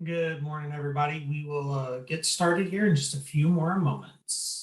Good morning, everybody. We will get started here in just a few more moments.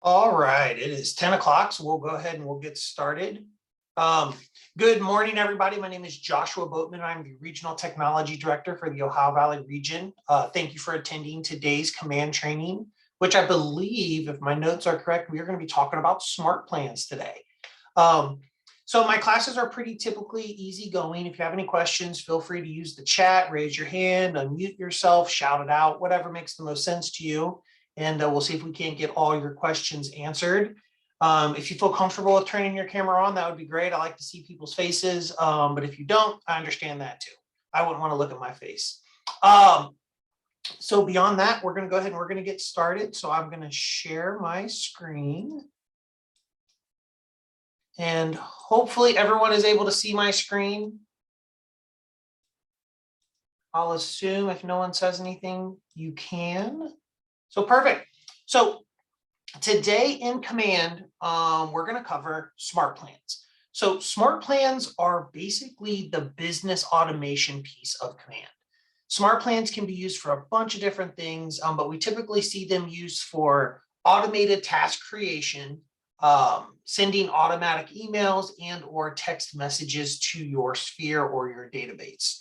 All right, it is 10 o'clock, so we'll go ahead and we'll get started. Good morning, everybody. My name is Joshua Boatman. I'm the Regional Technology Director for the Ohio Valley region. Thank you for attending today's command training, which I believe, if my notes are correct, we are going to be talking about smart plans today. So my classes are pretty typically easygoing. If you have any questions, feel free to use the chat, raise your hand, unmute yourself, shout it out, whatever makes the most sense to you. And we'll see if we can't get all your questions answered. If you feel comfortable with turning your camera on, that would be great. I like to see people's faces, but if you don't, I understand that too. I wouldn't want to look at my face. So beyond that, we're going to go ahead and we're going to get started. So I'm going to share my screen. And hopefully everyone is able to see my screen. I'll assume if no one says anything, you can. So perfect. So today in command, we're going to cover smart plans. So smart plans are basically the business automation piece of command. Smart plans can be used for a bunch of different things, but we typically see them used for automated task creation, sending automatic emails and or text messages to your sphere or your database.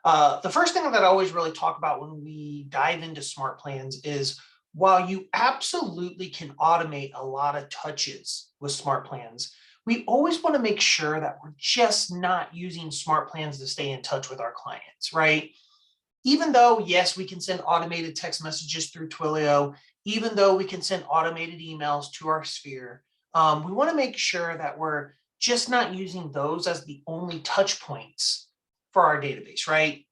The first thing that I always really talk about when we dive into smart plans is while you absolutely can automate a lot of touches with smart plans, we always want to make sure that we're just not using smart plans to stay in touch with our clients, right? Even though, yes, we can send automated text messages through Twilio, even though we can send automated emails to our sphere, we want to make sure that we're just not using those as the only touch points for our database, right?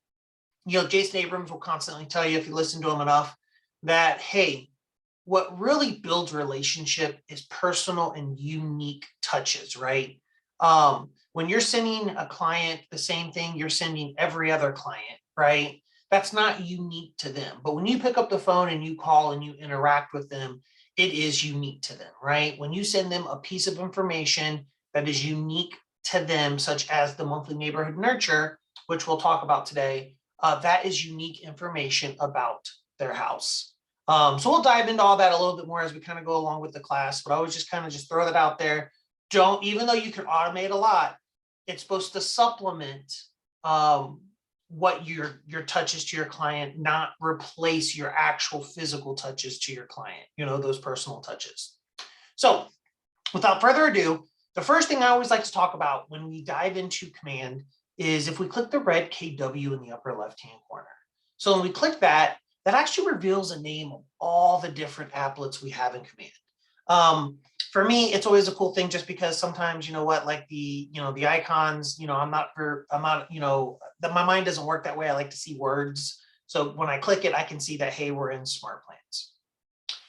You know, Jason Abrams will constantly tell you, if you listen to him enough, that, hey, what really builds relationship is personal and unique touches, right? When you're sending a client the same thing you're sending every other client, right? That's not unique to them. But when you pick up the phone and you call and you interact with them, it is unique to them, right? When you send them a piece of information that is unique to them, such as the monthly neighborhood nurture, which we'll talk about today, that is unique information about their house. So we'll dive into all that a little bit more as we kind of go along with the class, but I always just kind of just throw that out there. Don't, even though you can automate a lot, it's supposed to supplement what your touches to your client, not replace your actual physical touches to your client, you know, those personal touches. So without further ado, the first thing I always like to talk about when we dive into command is if we click the red KW in the upper left-hand corner. So when we click that, that actually reveals a name of all the different applets we have in command. For me, it's always a cool thing just because sometimes, you know what, like the icons, I'm not, that my mind doesn't work that way. I like to see words. So when I click it, I can see that, hey, we're in smart plans.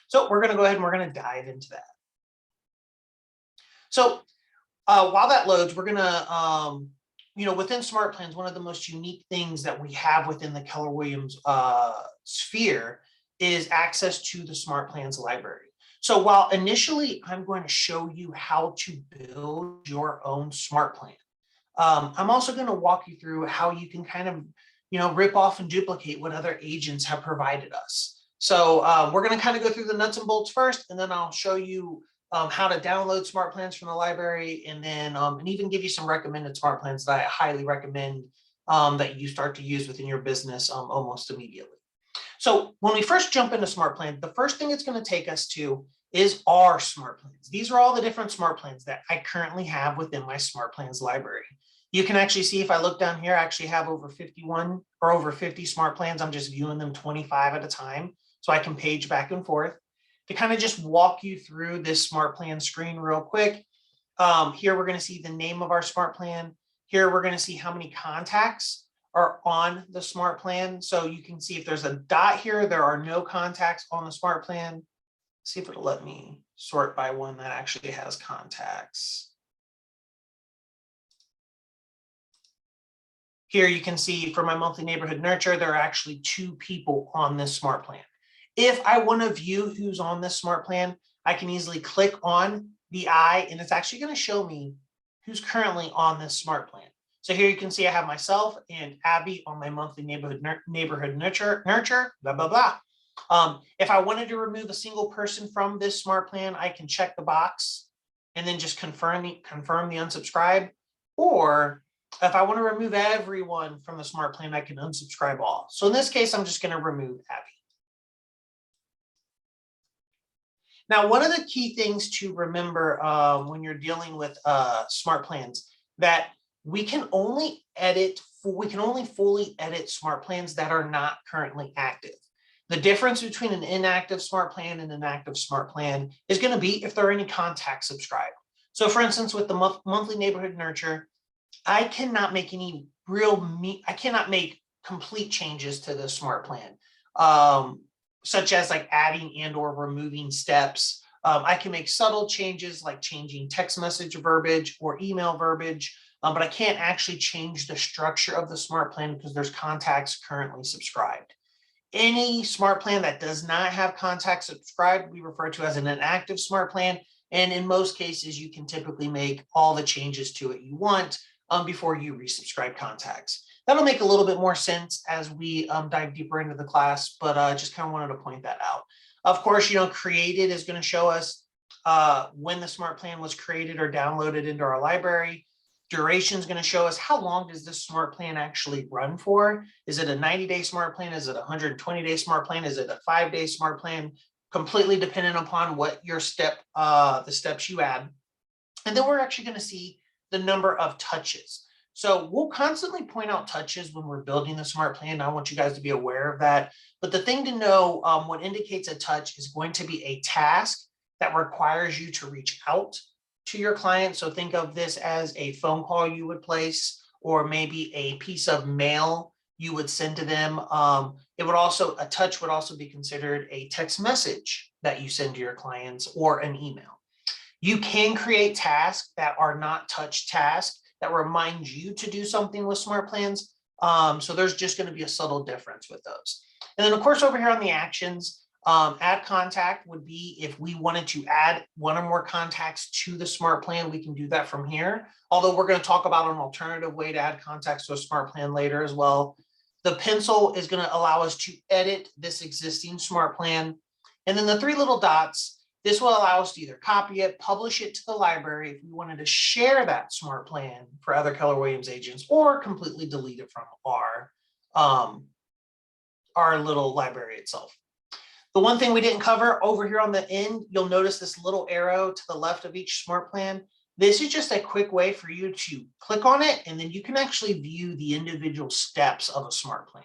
So we're going to go ahead and we're going to dive into that. So while that loads, we're going to, within smart plans, one of the most unique things that we have within the Keller Williams sphere is access to the smart plans library. So while initially I'm going to show you how to build your own smart plan, I'm also going to walk you through how you can kind of, rip off and duplicate what other agents have provided us. So we're going to kind of go through the nuts and bolts first, and then I'll show you how to download smart plans from the library, and then and even give you some recommended smart plans that I highly recommend that you start to use within your business almost immediately. So when we first jump into smart plan, the first thing it's going to take us to is our smart plans. These are all the different smart plans that I currently have within my smart plans library. You can actually see, if I look down here, I actually have over 51 or over 50 smart plans. I'm just viewing them 25 at a time, so I can page back and forth. To kind of just walk you through this smart plan screen real quick. Here we're going to see the name of our smart plan. Here we're going to see how many contacts are on the smart plan. So you can see if there's a dot here, there are no contacts on the smart plan. See if it'll let me sort by one that actually has contacts. Here you can see for my monthly neighborhood nurture, there are actually 2 people on this smart plan. If I want to view who's on this smart plan, I can easily click on the eye, and it's actually going to show me who's currently on this smart plan. So here you can see I have myself and Abby on my monthly neighborhood nurture, blah, blah, blah. If I wanted to remove a single person from this smart plan, I can check the box and then just confirm the unsubscribe. Or if I want to remove everyone from the smart plan, I can unsubscribe all. So in this case, I'm just going to remove Abby. Now, one of the key things to remember when you're dealing with smart plans, that we can only fully edit smart plans that are not currently active. The difference between an inactive smart plan and an active smart plan is going to be if there are any contacts subscribed. So for instance, with the monthly neighborhood nurture, I cannot make complete changes to the smart plan, such as like adding and or removing steps. I can make subtle changes like changing text message verbiage or email verbiage, but I can't actually change the structure of the smart plan because there's contacts currently subscribed. Any smart plan that does not have contacts subscribed, we refer to as an inactive smart plan. And in most cases, you can typically make all the changes to it you want before you resubscribe contacts. That'll make a little bit more sense as we dive deeper into the class, but just kind of wanted to point that out. Of course, created is going to show us when the smart plan was created or downloaded into our library. Duration is going to show us how long does this smart plan actually run for. Is it a 90-day smart plan? Is it a 120-day smart plan? Is it a 5-day smart plan? Completely dependent upon what your the steps you add. And then we're actually going to see the number of touches. So we'll constantly point out touches when we're building the smart plan. I want you guys to be aware of that. But the thing to know, what indicates a touch is going to be a task that requires you to reach out to your client. So think of this as a phone call you would place, or maybe a piece of mail you would send to them. A touch would also be considered a text message that you send to your clients, or an email. You can create tasks that are not touch tasks that remind you to do something with smart plans. So there's just going to be a subtle difference with those. And then of course, over here on the actions, add contact would be if we wanted to add one or more contacts to the smart plan, we can do that from here. Although we're going to talk about an alternative way to add contacts to a smart plan later as well. The pencil is going to allow us to edit this existing smart plan. And then the 3 little dots, this will allow us to either copy it, publish it to the library if we wanted to share that smart plan for other Keller Williams agents, or completely delete it from our little library itself. The one thing we didn't cover over here on the end, you'll notice this little arrow to the left of each smart plan. This is just a quick way for you to click on it, and then you can actually view the individual steps of a smart plan,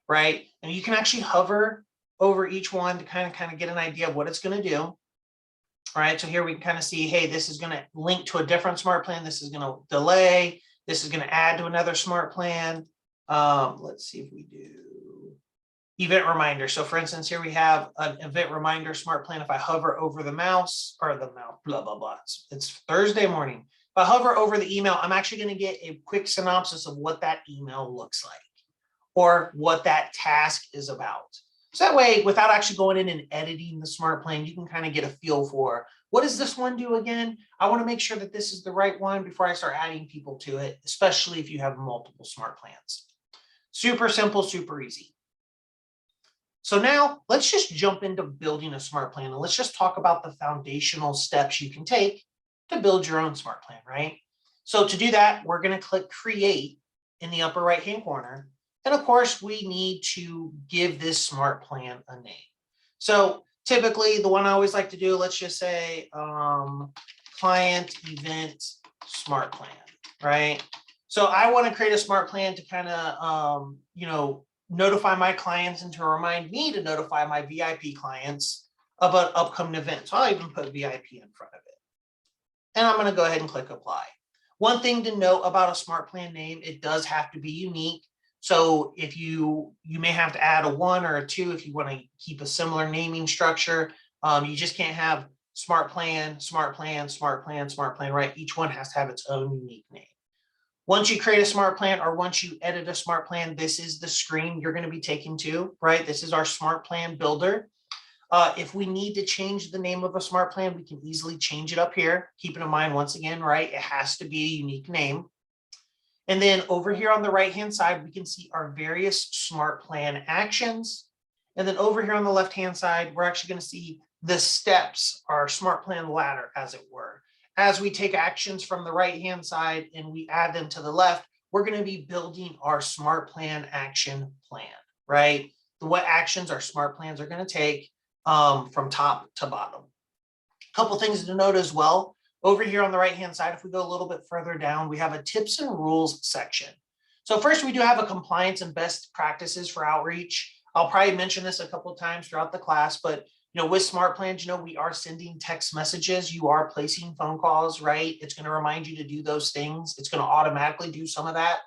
right? And you can actually hover over each one to kind of get an idea of what it's going to do. All right, so here we can kind of see, hey, this is going to link to a different smart plan. This is going to delay. This is going to add to another smart plan. Let's see if we do event reminder. So for instance, here we have an event reminder smart plan. If I hover over the mouse, blah, blah, blah. It's Thursday morning. If I hover over the email, I'm actually going to get a quick synopsis of what that email looks like, or what that task is about. So that way, without actually going in and editing the smart plan, you can kind of get a feel for, what does this one do again? I want to make sure that this is the right one before I start adding people to it, especially if you have multiple smart plans. Super simple, super easy. So now let's just jump into building a smart plan, and let's just talk about the foundational steps you can take to build your own smart plan, right? So to do that, we're going to click create in the upper right-hand corner. And of course, we need to give this smart plan a name. So typically the one I always like to do, let's just say client event smart plan, right? So I want to create a smart plan to kind of, notify my clients and to remind me to notify my VIP clients about upcoming events. I'll even put VIP in front of it. And I'm going to go ahead and click apply. One thing to note about a smart plan name, it does have to be unique. So if you may have to add a 1 or a 2 if you want to keep a similar naming structure. You just can't have smart plan, smart plan, smart plan, smart plan, right? Each one has to have its own unique name. Once you create a smart plan, or once you edit a smart plan, this is the screen you're going to be taken to, right? This is our smart plan builder. If we need to change the name of a smart plan, we can easily change it up here. Keep in mind, once again, right, it has to be a unique name. And then over here on the right-hand side, we can see our various smart plan actions. And then over here on the left-hand side, we're actually going to see the steps, our smart plan ladder, as it were. As we take actions from the right-hand side and we add them to the left, we're going to be building our smart plan action plan, right? What actions our smart plans are going to take from top to bottom. A couple things to note as well. Over here on the right-hand side, if we go a little bit further down, we have a tips and rules section. So first, we do have a compliance and best practices for outreach. I'll probably mention this a couple of times throughout the class, but with smart plans, we are sending text messages. You are placing phone calls, right? It's going to remind you to do those things. It's going to automatically do some of that.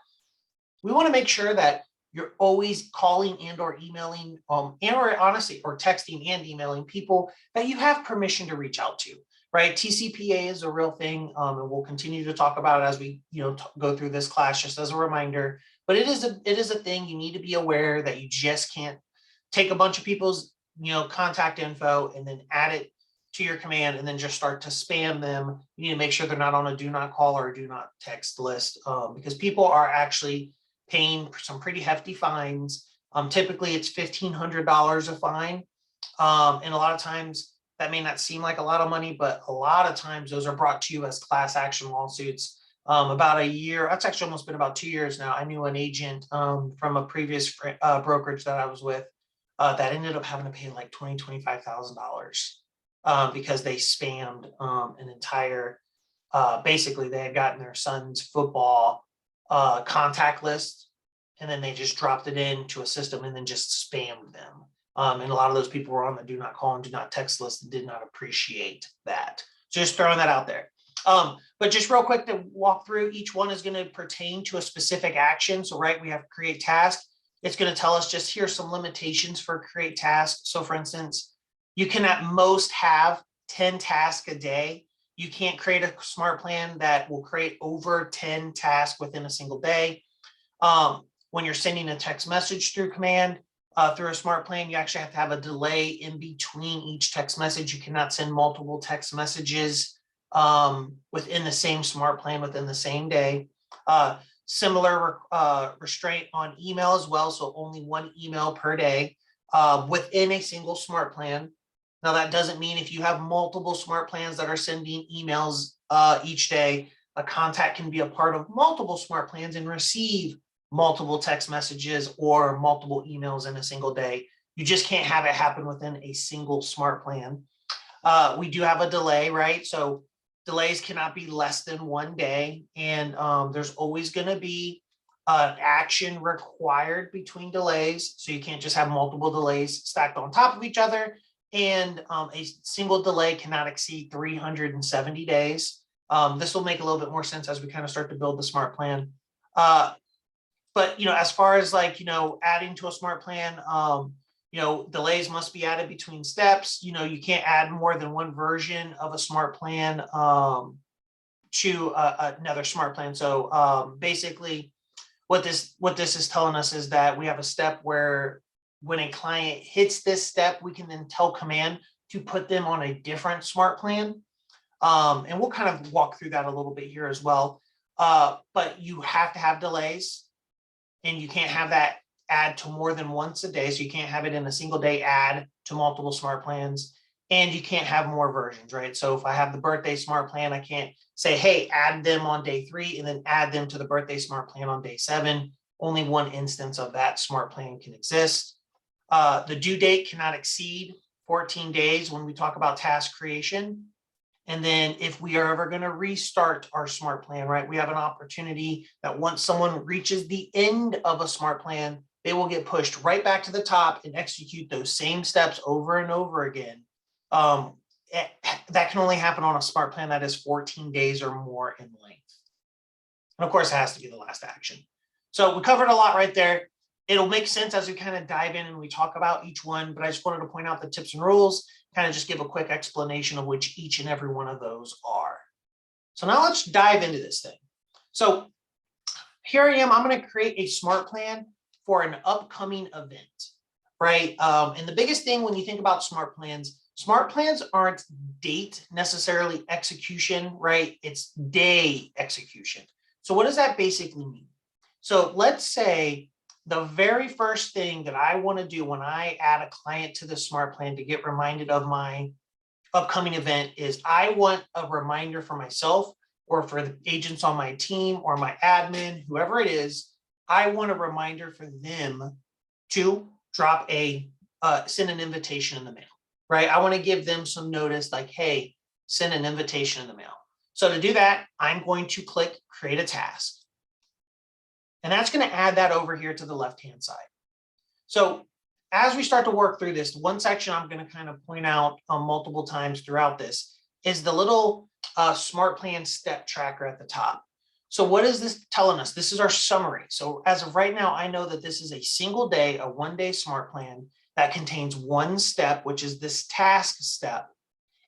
We want to make sure that you're always calling and or emailing, or honestly, or texting and emailing people that you have permission to reach out to, right? TCPA is a real thing, and we'll continue to talk about it as we, go through this class, just as a reminder. But it is a thing. You need to be aware that you just can't take a bunch of people's contact info and then add it to your command and then just start to spam them. You need to make sure they're not on a do not call or a do not text list, because people are actually paying some pretty hefty fines. Typically it's $1,500 a fine. And a lot of times That may not seem like a lot of money, but a lot of times those are brought to you as class action lawsuits. About a year, that's actually almost been about 2 years now. I knew an agent from a previous brokerage that I was with that ended up having to pay like $25,000 because they spammed an entire, basically they had gotten their son's football contact list, and then they just dropped it into a system and then just spammed them. And a lot of those people were on the do not call and do not text list and did not appreciate that. So just throwing that out there. But just real quick to walk through, each one is going to pertain to a specific action. So, right, we have create task. It's going to tell us just here's some limitations for create task. So for instance, you can at most have 10 tasks a day. You can't create a smart plan that will create over 10 tasks within a single day. When you're sending a text message through command, through a smart plan, you actually have to have a delay in between each text message. You cannot send multiple text messages within the same smart plan within the same day. Similar restraint on email as well. So only one email per day within a single smart plan. Now that doesn't mean if you have multiple smart plans that are sending emails each day, a contact can be a part of multiple smart plans and receive multiple text messages or multiple emails in a single day. You just can't have it happen within a single smart plan. We do have a delay, right? So delays cannot be less than 1 day, and there's always going to be action required between delays. So you can't just have multiple delays stacked on top of each other. And a single delay cannot exceed 370 days. This will make a little bit more sense as we kind of start to build the smart plan. But, as far as like, adding to a smart plan, delays must be added between steps. You can't add more than one version of a smart plan to another smart plan. So basically what this is telling us is that we have a step where when a client hits this step, we can then tell command to put them on a different smart plan. And we'll kind of walk through that a little bit here as well. But you have to have delays, and you can't have that add to more than once a day. So you can't have it in a single day add to multiple smart plans, and you can't have more versions, right? So if I have the birthday smart plan, I can't say, hey, add them on day 3 and then add them to the birthday smart plan on day 7. Only one instance of that smart plan can exist. The due date cannot exceed 14 days when we talk about task creation. And then if we are ever going to restart our smart plan, right, we have an opportunity that once someone reaches the end of a smart plan, they will get pushed right back to the top and execute those same steps over and over again. That can only happen on a smart plan that is 14 days or more in length. And of course, it has to be the last action. So we covered a lot right there. It'll make sense as we kind of dive in and we talk about each one, but I just wanted to point out the tips and rules, kind of just give a quick explanation of which each and every one of those are. So now let's dive into this thing. So here I am, I'm going to create a smart plan for an upcoming event, right? And the biggest thing when you think about smart plans aren't date necessarily execution, right? It's day execution. So what does that basically mean? So let's say the very first thing that I want to do when I add a client to the smart plan to get reminded of my upcoming event is I want a reminder for myself or for the agents on my team or my admin, whoever it is. I want a reminder for them to drop send an invitation in the mail, right? I want to give them some notice like, hey, send an invitation in the mail. So to do that, I'm going to click create a task. And that's going to add that over here to the left-hand side. So as we start to work through this, one section I'm going to kind of point out multiple times throughout this is the little smart plan step tracker at the top. So what is this telling us? This is our summary. So as of right now, I know that this is a single day, a 1-day smart plan that contains one step, which is this task step.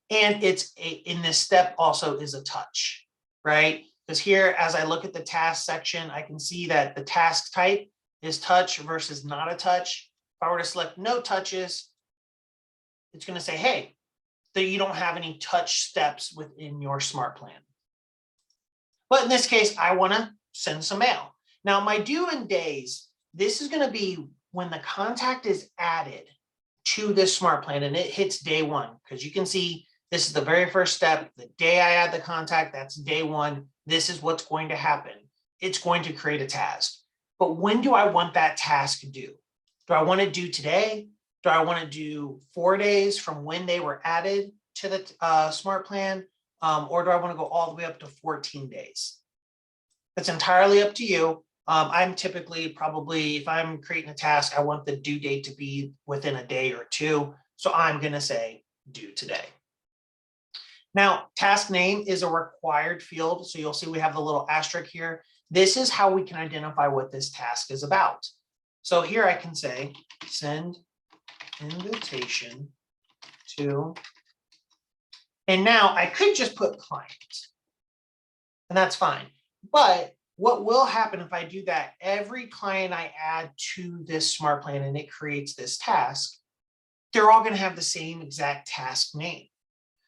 And in this step also is a touch, right? Because here, as I look at the task section, I can see that the task type is touch versus not a touch. If I were to select no touches, it's going to say, hey, that you don't have any touch steps within your smart plan. But in this case, I want to send some mail. Now, my due in days, this is going to be when the contact is added to this smart plan and it hits day one, because you can see this is the very first step. The day I add the contact, that's day one. This is what's going to happen. It's going to create a task. But when do I want that task due? Do I want to do today? Do I want to do 4 days from when they were added to the smart plan? Or do I want to go all the way up to 14 days? It's entirely up to you. I'm typically probably, if I'm creating a task, I want the due date to be within a day or two. So I'm going to say due today. Now, task name is a required field. So you'll see we have the little asterisk here. This is how we can identify what this task is about. So here I can say, send invitation to, and now I could just put client, and that's fine. But what will happen if I do that, every client I add to this smart plan and it creates this task, they're all going to have the same exact task name.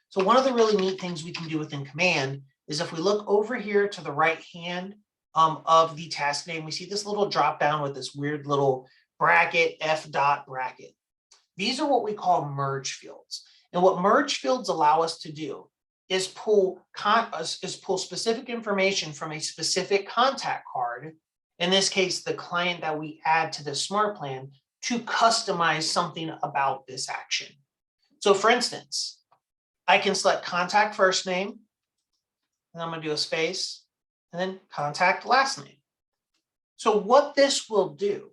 So one of the really neat things we can do within Command is if we look over here to the right hand of the task name, we see this little drop down with this weird little bracket, F dot bracket. These are what we call merge fields. And what merge fields allow us to do is pull specific information from a specific contact card, in this case, the client that we add to the smart plan, to customize something about this action. So for instance, I can select contact first name, and I'm going to do a space, and then contact last name. So what this will do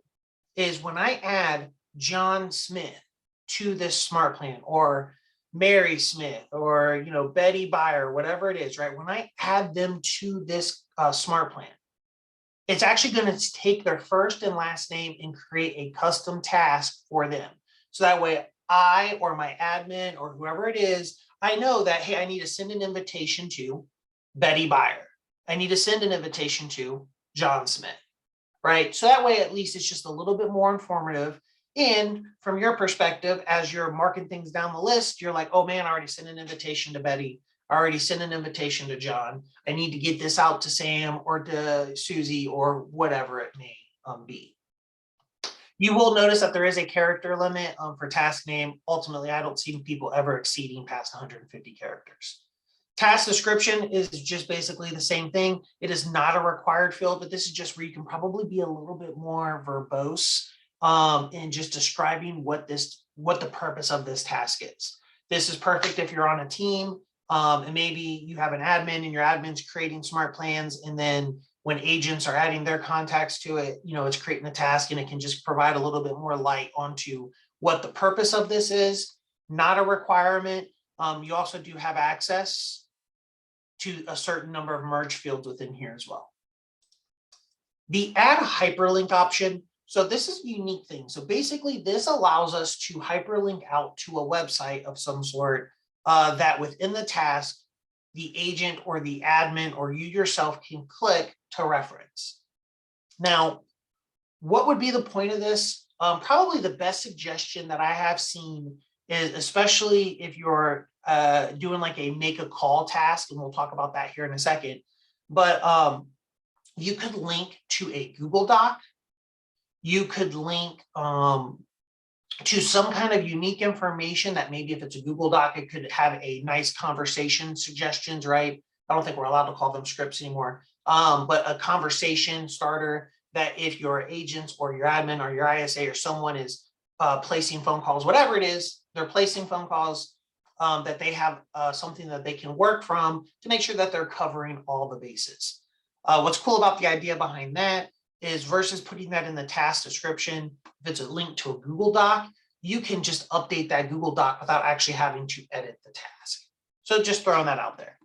is when I add John Smith to this smart plan, or Mary Smith, or Betty Byer, whatever it is, right? When I add them to this smart plan, it's actually going to take their first and last name and create a custom task for them. So that way I or my admin or whoever it is, I know that, hey, I need to send an invitation to Betty Byer. I need to send an invitation to John Smith, right? So that way, at least it's just a little bit more informative. And from your perspective, as you're marking things down the list, you're like, oh man, I already sent an invitation to Betty. I already sent an invitation to John. I need to get this out to Sam or to Susie or whatever it may be. You will notice that there is a character limit for task name. Ultimately, I don't see people ever exceeding past 150 characters. Task description is just basically the same thing. It is not a required field, but this is just where you can probably be a little bit more verbose in just describing what the purpose of this task is. This is perfect if you're on a team and maybe you have an admin and your admin's creating smart plans, and then when agents are adding their contacts to it, it's creating a task, and it can just provide a little bit more light onto what the purpose of this is. Not a requirement. You also do have access to a certain number of merge fields within here as well. The add hyperlink option. So this is a unique thing. So basically this allows us to hyperlink out to a website of some sort that within the task, the agent or the admin or you yourself can click to reference. Now, what would be the point of this? Probably the best suggestion that I have seen is, especially if you're doing like a make a call task, and we'll talk about that here in a second, but you could link to a Google Doc. You could link to some kind of unique information that maybe if it's a Google Doc, it could have a nice conversation suggestions, right? I don't think we're allowed to call them scripts anymore, but a conversation starter that if your agents or your admin or your ISA or someone is placing phone calls, whatever it is, they're placing phone calls, that they have something that they can work from to make sure that they're covering all the bases. What's cool about the idea behind that is versus putting that in the task description, if it's a link to a Google Doc, you can just update that Google Doc without actually having to edit the task. So just throwing that out there.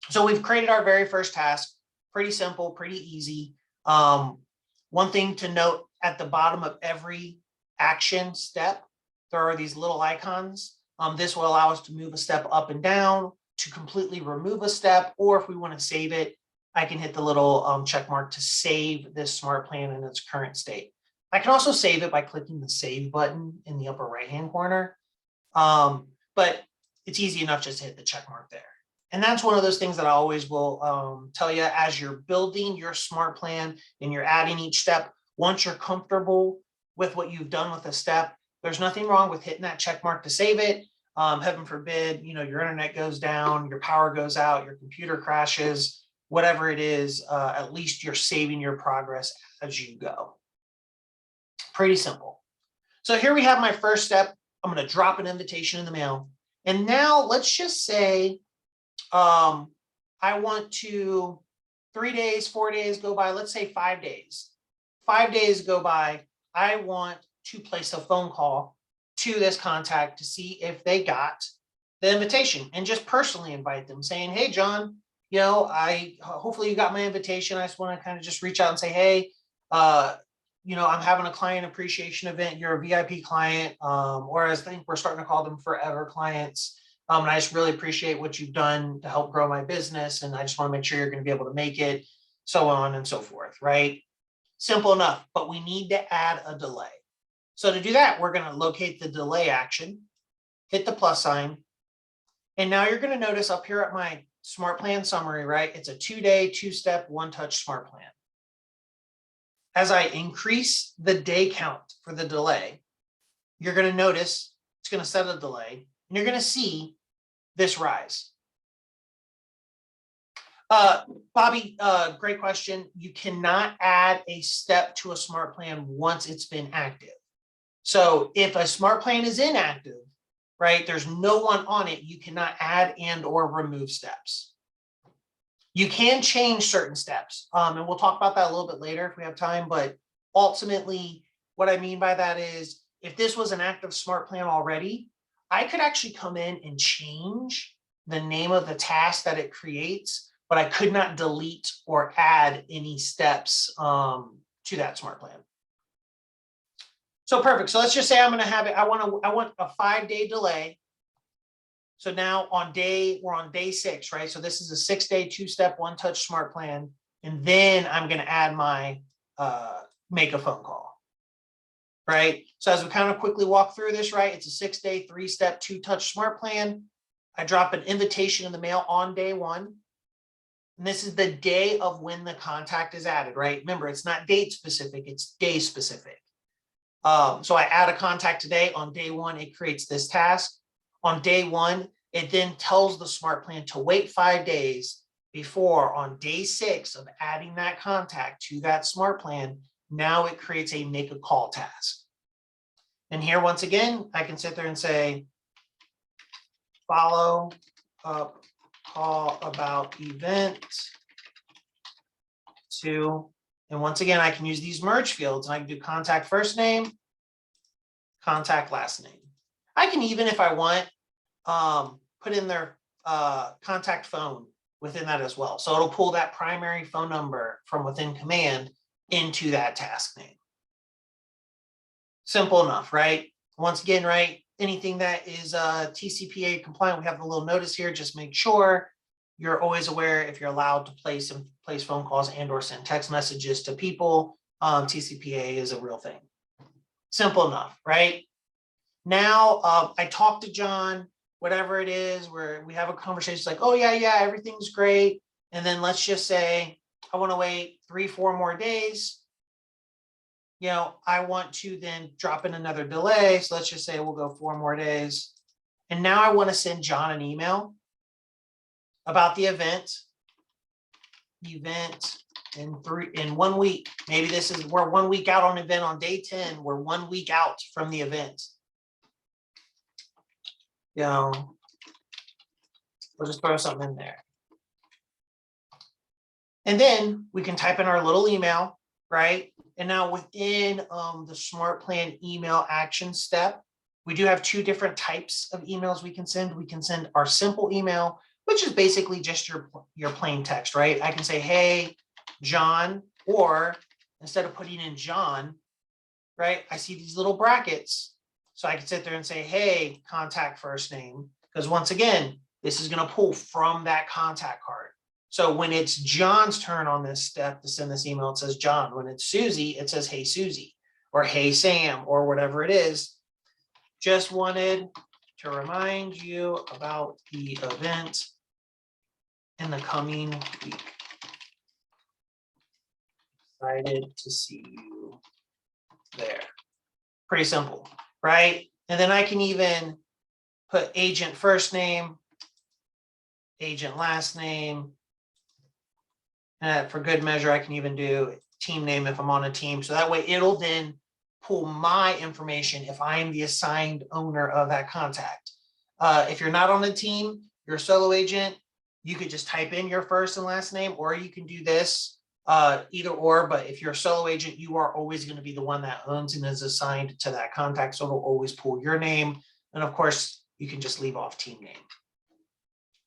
So we've created our very first task, pretty simple, pretty easy. One thing to note, at the bottom of every action step, there are these little icons. This will allow us to move a step up and down, to completely remove a step, or if we want to save it, I can hit the little check mark to save this smart plan in its current state. I can also save it by clicking the save button in the upper right-hand corner. But it's easy enough just to hit the check mark there. And that's one of those things that I always will tell you as you're building your smart plan and you're adding each step. Once you're comfortable with what you've done with a step, There's nothing wrong with hitting that check mark to save it. Heaven forbid, your internet goes down, your power goes out, your computer crashes, whatever it is, at least you're saving your progress as you go. Pretty simple. So here we have my first step. I'm going to drop an invitation in the mail. And now let's just say I want to 3 days, 4 days go by, let's say 5 days. 5 days go by. I want to place a phone call to this contact to see if they got the invitation and just personally invite them saying, hey, John, hopefully you got my invitation. I just want to kind of just reach out and say, hey, I'm having a client appreciation event. You're a VIP client, or I think we're starting to call them forever clients. And I just really appreciate what you've done to help grow my business. And I just want to make sure you're going to be able to make it, so on and so forth, right? Simple enough, but we need to add a delay. So to do that, we're going to locate the delay action, hit the plus sign. And now you're going to notice up here at my smart plan summary, right? It's a 2-day, 2-step, 1-touch smart plan. As I increase the day count for the delay, you're going to notice it's going to set a delay, and you're going to see this rise. Bobby, great question. You cannot add a step to a smart plan once it's been active. So if a smart plan is inactive, right, there's no one on it, you cannot add and or remove steps. You can change certain steps, and we'll talk about that a little bit later if we have time, but ultimately what I mean by that is if this was an active smart plan already, I could actually come in and change the name of the task that it creates, but I could not delete or add any steps to that smart plan. So perfect. So let's just say I'm going to have it. I want a 5-day delay. So now we're on day 6, right? So this is a 6-day, 2-step, 1-touch smart plan. And then I'm going to add my make a phone call, right? So as we kind of quickly walk through this, right? It's a 6-day, 3-step, 2-touch smart plan. I drop an invitation in the mail on day 1. And this is the day of when the contact is added, right? Remember, it's not date specific, it's day specific. So I add a contact today. On day 1, it creates this task. On day 1, it then tells the smart plan to wait 5 days before on day 6 of adding that contact to that smart plan, now it creates a make a call task. And here, once again, I can sit there and say, follow up call about event 2. And once again, I can use these merge fields and I can do contact first name, contact last name. I can even, if I want, put in their contact phone within that as well. So it'll pull that primary phone number from within command into that task name. Simple enough, right? Once again, right, anything that is TCPA compliant, we have a little notice here. Just make sure you're always aware if you're allowed to place phone calls and or send text messages to people. TCPA is a real thing. Simple enough, right? Now I talk to John, whatever it is, where we have a conversation like, oh yeah, everything's great. And then let's just say I want to wait 3-4 more days. I want to then drop in another delay. So let's just say we'll go 4 more days. And now I want to send John an email about the event in 1 week. Maybe we're 1 week out on event on day 10. We're 1 week out from the event. We'll just throw something in there. And then we can type in our little email, right? And now within the smart plan email action step, we do have 2 different types of emails we can send. We can send our simple email, which is basically just your plain text, right? I can say, hey, John, or instead of putting in John, right? I see these little brackets. So I can sit there and say, hey, contact first name, because once again, this is going to pull from that contact card. So when it's John's turn on this step to send this email, it says John. When it's Susie, it says, hey, Susie, or hey, Sam, or whatever it is. Just wanted to remind you about the event in the coming week. Excited to see you there. Pretty simple, right? And then I can even put agent first name, agent last name. For good measure, I can even do team name if I'm on a team. So that way it'll then pull my information if I am the assigned owner of that contact. If you're not on a team, you're a solo agent, you could just type in your first and last name, or you can do this either or. But if you're a solo agent, you are always going to be the one that owns and is assigned to that contact. So it'll always pull your name. And of course, you can just leave off team name.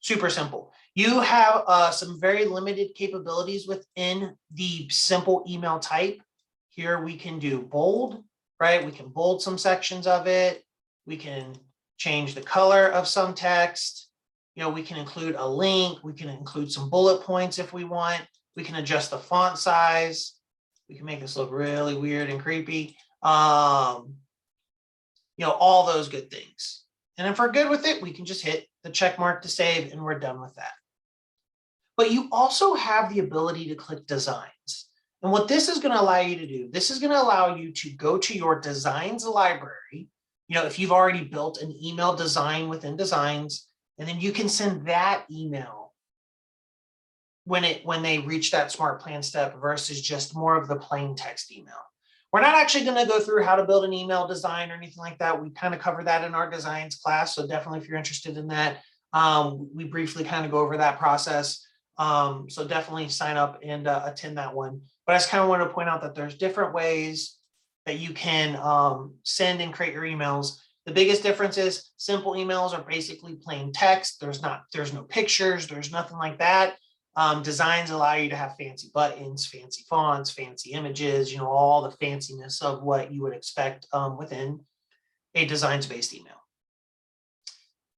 Super simple. You have some very limited capabilities within the simple email type. Here we can do bold, right? We can bold some sections of it. We can change the color of some text. You know, we can include a link. We can include some bullet points if we want. We can adjust the font size. We can make this look really weird and creepy. You know, all those good things. And if we're good with it, we can just hit the check mark to save and we're done with that. But you also have the ability to click designs. And what this is going to allow you to do, this is going to allow you to go to your designs library. You know, if you've already built an email design within designs, and then you can send that email when they reach that smart plan step versus just more of the plain text email. We're not actually going to go through how to build an email design or anything like that. We kind of cover that in our designs class. So definitely if you're interested in that, we briefly kind of go over that process. So definitely sign up and attend that one. But I just kind of want to point out that there's different ways that you can send and create your emails. The biggest difference is simple emails are basically plain text. There's no pictures. There's nothing like that. Designs allow you to have fancy buttons, fancy fonts, fancy images, you know, all the fanciness of what you would expect within a designs-based email.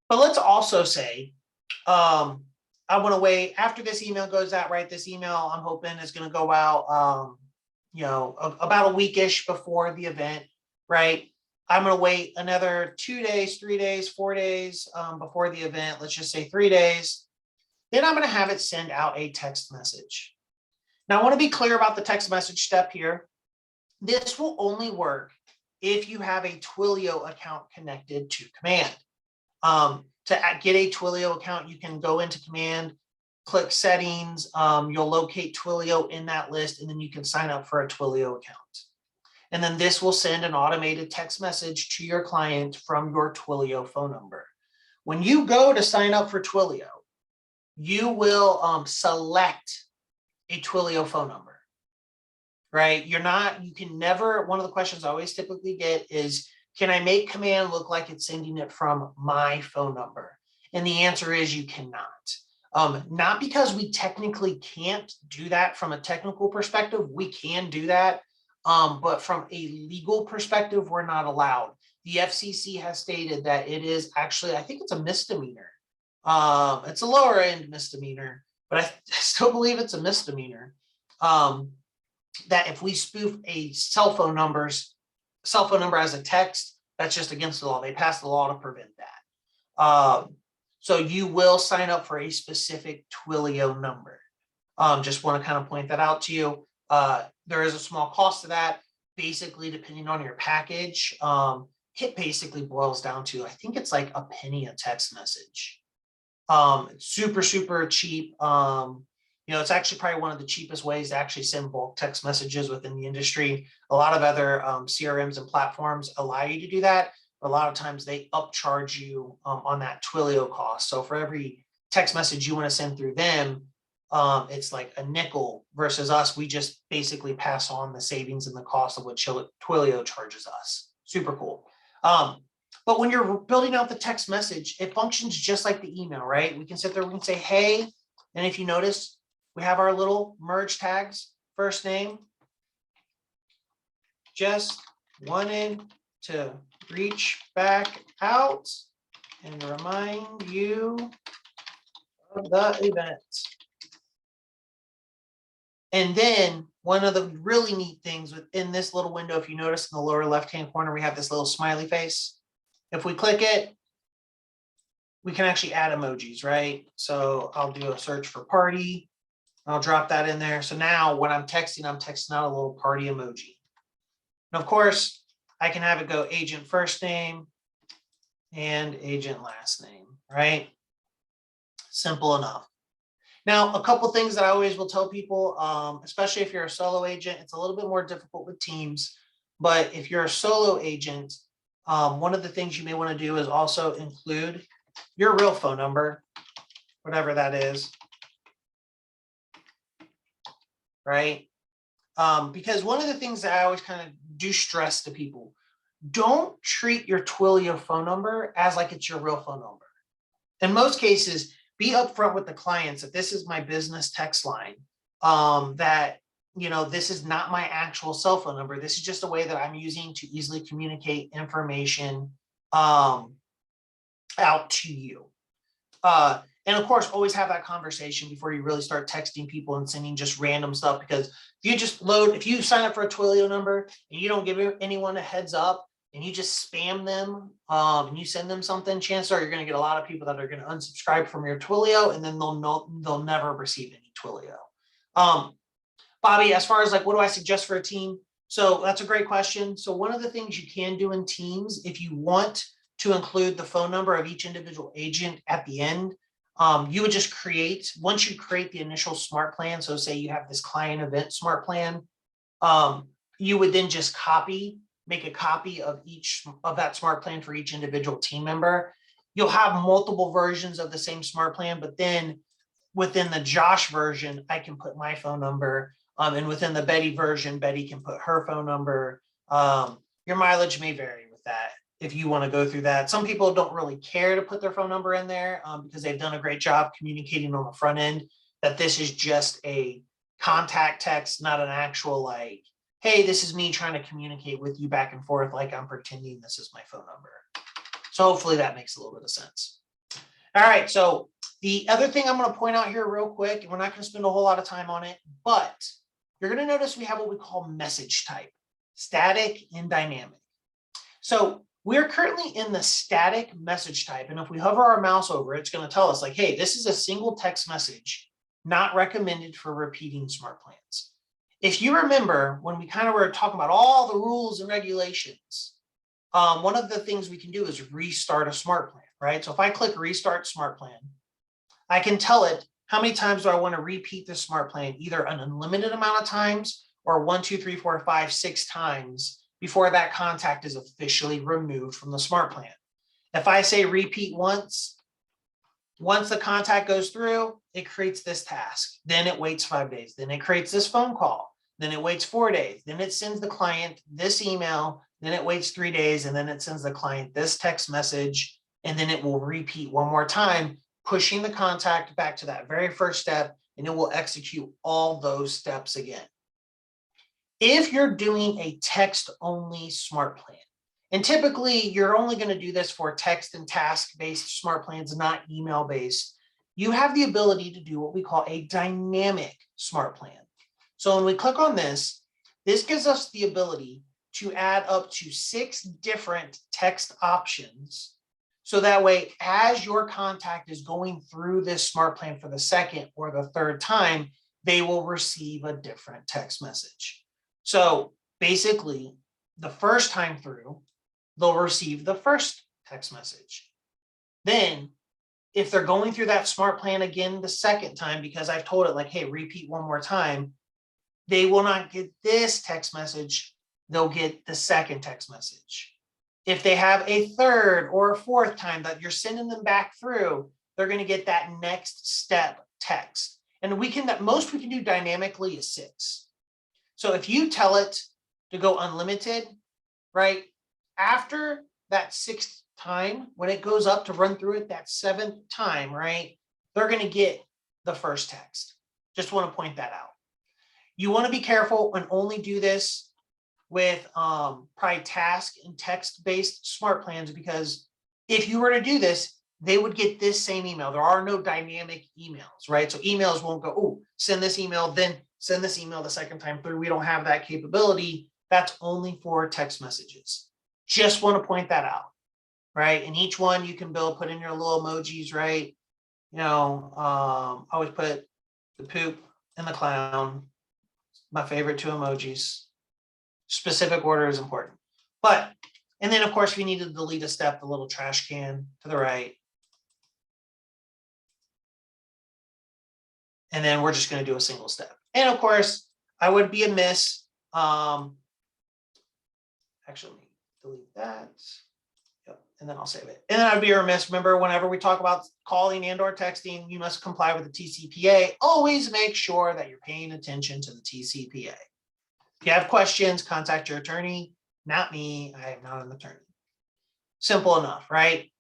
But let's also say, I want to wait after this email goes out, right? This email I'm hoping is going to go out, you know, about a weekish before the event, right? I'm going to wait another 2 days, 3 days, 4 days before the event. Let's just say 3 days. Then I'm going to have it send out a text message. Now, I want to be clear about the text message step here. This will only work if you have a Twilio account connected to Command. To get a Twilio account, you can go into Command, click settings. You'll locate Twilio in that list, and then you can sign up for a Twilio account. And then this will send an automated text message to your client from your Twilio phone number. When you go to sign up for Twilio, you will select a Twilio phone number, right? You can never, one of the questions I always typically get is, can I make Command look like it's sending it from my phone number? And the answer is you cannot. Not because we technically can't do that from a technical perspective, we can do that. But from a legal perspective, we're not allowed. The FCC has stated that it is actually, I think it's a misdemeanor. It's a lower end misdemeanor, but I still believe it's a misdemeanor. That if we spoof a cell phone number as a text, that's just against the law. They passed the law to prevent that. So you will sign up for a specific Twilio number. Just want to kind of point that out to you. There is a small cost to that. Basically, depending on your package, it basically boils down to, I think it's like a penny a text message. It's super, super cheap. You know, it's actually probably one of the cheapest ways to actually send bulk text messages within the industry. A lot of other CRMs and platforms allow you to do that. A lot of times they upcharge you on that Twilio cost. So for every text message you want to send through them, it's like a nickel versus us. We just basically pass on the savings and the cost of what Twilio charges us. Super cool. But when you're building out the text message, it functions just like the email, right? We can sit there, we can say, hey, and if you notice, we have our little merge tags, first name. Just wanted to reach back out and remind you of the event. And then one of the really neat things within this little window, if you notice in the lower left-hand corner, we have this little smiley face. If we click it, we can actually add emojis, right? So I'll do a search for party. I'll drop that in there. So now when I'm texting out a little party emoji. And of course, I can have it go agent first name and agent last name, right? Simple enough. Now, a couple things that I always will tell people, especially if you're a solo agent, it's a little bit more difficult with teams. But if you're a solo agent, one of the things you may want to do is also include your real phone number, whatever that is, right? Because one of the things that I always kind of do stress to people, don't treat your Twilio phone number as like it's your real phone number. In most cases, be upfront with the clients that this is my business text line, that, this is not my actual cell phone number. This is just a way that I'm using to easily communicate information out to you. And of course, always have that conversation before you really start texting people and sending just random stuff, because if you sign up for a Twilio number and you don't give anyone a heads up, and you just spam them, and you send them something, chances are you're going to get a lot of people that are going to unsubscribe from your Twilio, and then they'll never receive any Twilio. Bobby, as far as like, what do I suggest for a team? So that's a great question. So one of the things you can do in teams, if you want to include the phone number of each individual agent at the end, you would just once you create the initial smart plan, so say you have this client event smart plan, you would then just make a copy of that smart plan for each individual team member. You'll have multiple versions of the same smart plan, but then within the Josh version, I can put my phone number. And within the Betty version, Betty can put her phone number. Your mileage may vary with that if you want to go through that. Some people don't really care to put their phone number in there because they've done a great job communicating on the front end that this is just a contact text, not an actual like, hey, this is me trying to communicate with you back and forth like I'm pretending this is my phone number. So hopefully that makes a little bit of sense. All right, so the other thing I'm going to point out here real quick, and we're not going to spend a whole lot of time on it, but you're going to notice we have what we call message type, static and dynamic. So we're currently in the static message type, and if we hover our mouse over it, it's going to tell us like, hey, this is a single text message, not recommended for repeating smart plans. If you remember when we kind of were talking about all the rules and regulations, one of the things we can do is restart a smart plan, right? So if I click restart smart plan, I can tell it how many times do I want to repeat this smart plan, either an unlimited amount of times or 1, 2, 3, 4, 5, 6 times before that contact is officially removed from the smart plan. If I say repeat once the contact goes through, it creates this task. Then it waits 5 days. Then it creates this phone call. Then it waits 4 days. Then it sends the client this email. Then it waits 3 days. And then it sends the client this text message. And then it will repeat one more time, pushing the contact back to that very first step. And it will execute all those steps again. If you're doing a text-only smart plan, and typically you're only going to do this for text and task-based smart plans, not email-based, you have the ability to do what we call a dynamic smart plan. So when we click on this gives us the ability to add up to 6 different text options. So that way, as your contact is going through this smart plan for the second or the third time, they will receive a different text message. So basically, the first time through, they'll receive the first text message. Then, if they're going through that smart plan again the second time, because I've told it like, hey, repeat one more time, they will not get this text message. They'll get the second text message. If they have a third or a fourth time that you're sending them back through, they're going to get that next step text. And most we can do dynamically is 6. So if you tell it to go unlimited, right, after that 6th time, when it goes up to run through it that 7th time, right, they're going to get the first text. Just want to point that out. You want to be careful and only do this with probably task and text-based smart plans, because if you were to do this, they would get this same email. There are no dynamic emails, right? So emails won't go, oh, send this email, then send this email the second time through. We don't have that capability. That's only for text messages. Just want to point that out, right? And each one you can put in your little emojis, right? Always put the poop and the clown, my favorite 2 emojis. Specific order is important. But, and then of course, if you need to delete a step, the little trash can to the right. And then we're just going to do a single step. And of course, I would be amiss. Actually, let me delete that. Yep. And then I'll save it. And then I'd be remiss. Remember, whenever we talk about calling and or texting, you must comply with the TCPA. Always make sure that you're paying attention to the TCPA. If you have questions, contact your attorney, not me. I am not an attorney. Simple enough, right?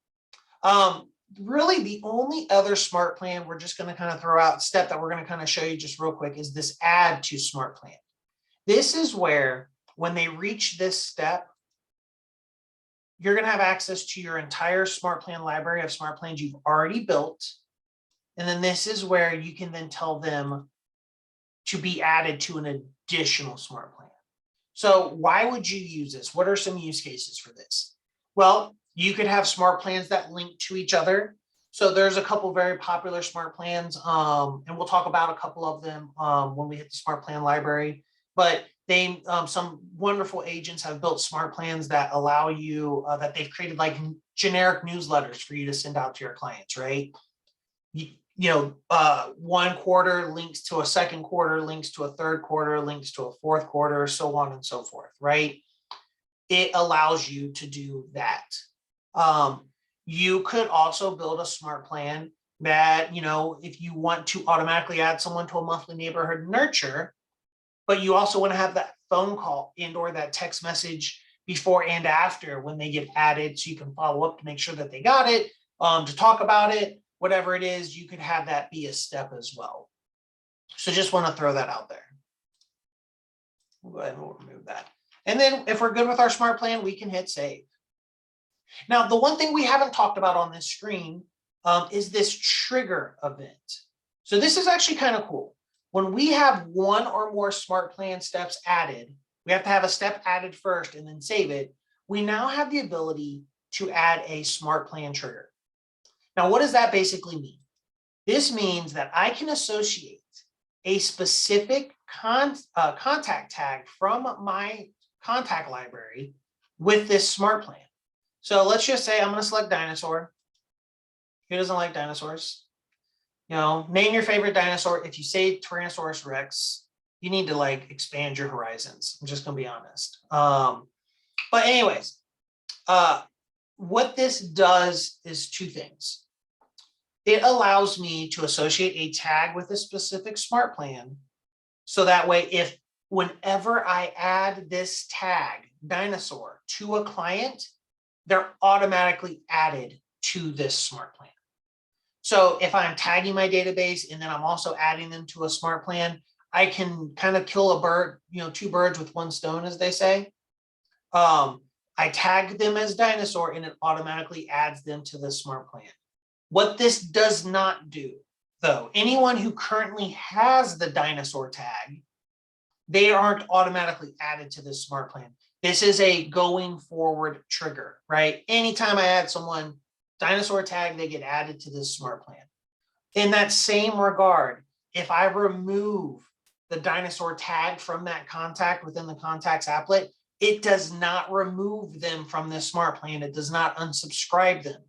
Really, the only other smart plan we're just going to kind of throw out step that we're going to kind of show you just real quick is this add to smart plan. This is where when they reach this step, you're going to have access to your entire smart plan library of smart plans you've already built. And then this is where you can then tell them to be added to an additional smart plan. So why would you use this? What are some use cases for this? Well, you could have smart plans that link to each other. So there's a couple very popular smart plans, and we'll talk about a couple of them when we hit the smart plan library. But they, some wonderful agents have built smart plans that allow you, that they've created like generic newsletters for you to send out to your clients, right? One quarter links to a second quarter, links to a third quarter, links to a fourth quarter, so on and so forth, right? It allows you to do that. You could also build a smart plan that, if you want to automatically add someone to a monthly neighborhood nurture, but you also want to have that phone call and or that text message before and after when they get added, so you can follow up to make sure that they got it, to talk about it, whatever it is, you could have that be a step as well. So just want to throw that out there. We'll go ahead and we'll remove that. And then if we're good with our smart plan, we can hit save. Now, the one thing we haven't talked about on this screen is this trigger event. So this is actually kind of cool. When we have one or more smart plan steps added, we have to have a step added first and then save it. We now have the ability to add a smart plan trigger. Now, what does that basically mean? This means that I can associate a specific contact tag from my contact library with this smart plan. So let's just say I'm going to select dinosaur. Who doesn't like dinosaurs? Name your favorite dinosaur. If you say Tyrannosaurus Rex, you need to expand your horizons. I'm just going to be honest. But anyways, what this does is two things. It allows me to associate a tag with a specific smart plan. So that way, whenever I add this tag, dinosaur, to a client, they're automatically added to this smart plan. So if I'm tagging my database and then I'm also adding them to a smart plan, I can kind of kill a bird, two birds with one stone, as they say. I tag them as dinosaur and it automatically adds them to the smart plan. What this does not do, though, anyone who currently has the dinosaur tag, they aren't automatically added to this smart plan. This is a going forward trigger, right? Anytime I add someone, dinosaur tag, they get added to this smart plan. In that same regard, if I remove the dinosaur tag from that contact within the contacts applet, it does not remove them from this smart plan. It does not unsubscribe them.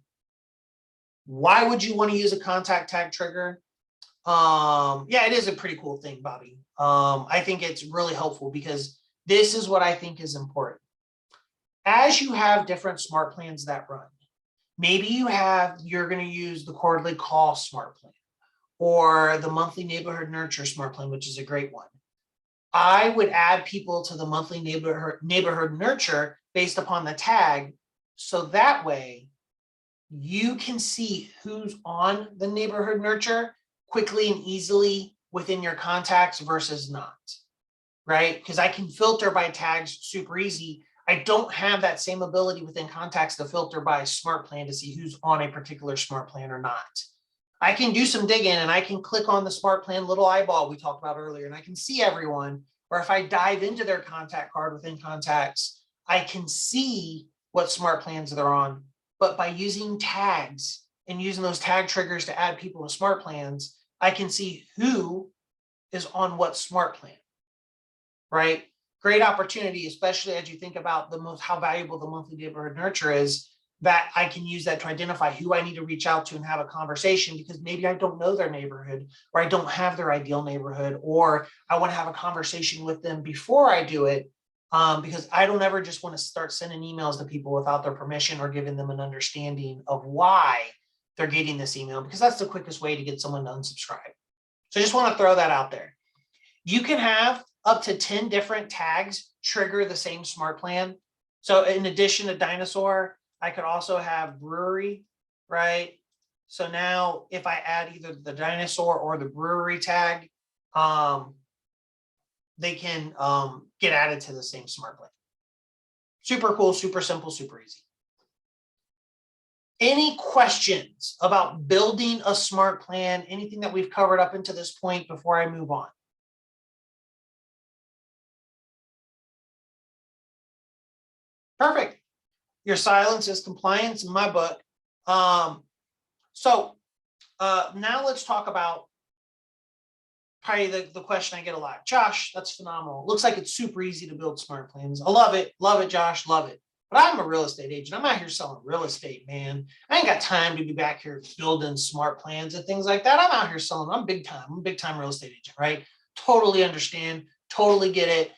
Why would you want to use a contact tag trigger? Yeah, it is a pretty cool thing, Bobby. I think it's really helpful because this is what I think is important. As you have different smart plans that run, maybe you're going to use the quarterly call smart plan or the monthly neighborhood nurture smart plan, which is a great one. I would add people to the monthly neighborhood nurture based upon the tag. So that way you can see who's on the neighborhood nurture quickly and easily within your contacts versus not, right? Because I can filter by tags super easy. I don't have that same ability within contacts to filter by smart plan to see who's on a particular smart plan or not. I can do some digging and I can click on the smart plan little eyeball we talked about earlier and I can see everyone. Or if I dive into their contact card within contacts, I can see what smart plans they're on. But by using tags and using those tag triggers to add people to smart plans, I can see who is on what smart plan, right? great opportunity, especially as you think about how valuable the monthly neighborhood nurture is, that I can use that to identify who I need to reach out to and have a conversation, because maybe I don't know their neighborhood, or I don't have their ideal neighborhood, or I want to have a conversation with them before I do it. Because I don't ever just want to start sending emails to people without their permission or giving them an understanding of why they're getting this email, because that's the quickest way to get someone to unsubscribe. So I just want to throw that out there. You can have up to 10 different tags trigger the same smart plan. So in addition to dinosaur, I could also have brewery, right? So now if I add either the dinosaur or the brewery tag, they can get added to the same smart plan. Super cool, super simple, super easy. Any questions about building a smart plan? Anything that we've covered up until this point before I move on? Perfect. Your silence is compliance in my book. So now let's talk about probably the question I get a lot. Josh, that's phenomenal. Looks like it's super easy to build smart plans. I love it, Josh, love it. But I'm a real estate agent. I'm out here selling real estate, man. I ain't got time to be back here building smart plans and things like that. I'm out here selling. I'm big time. I'm a big time real estate agent, right? Totally understand. Totally get it.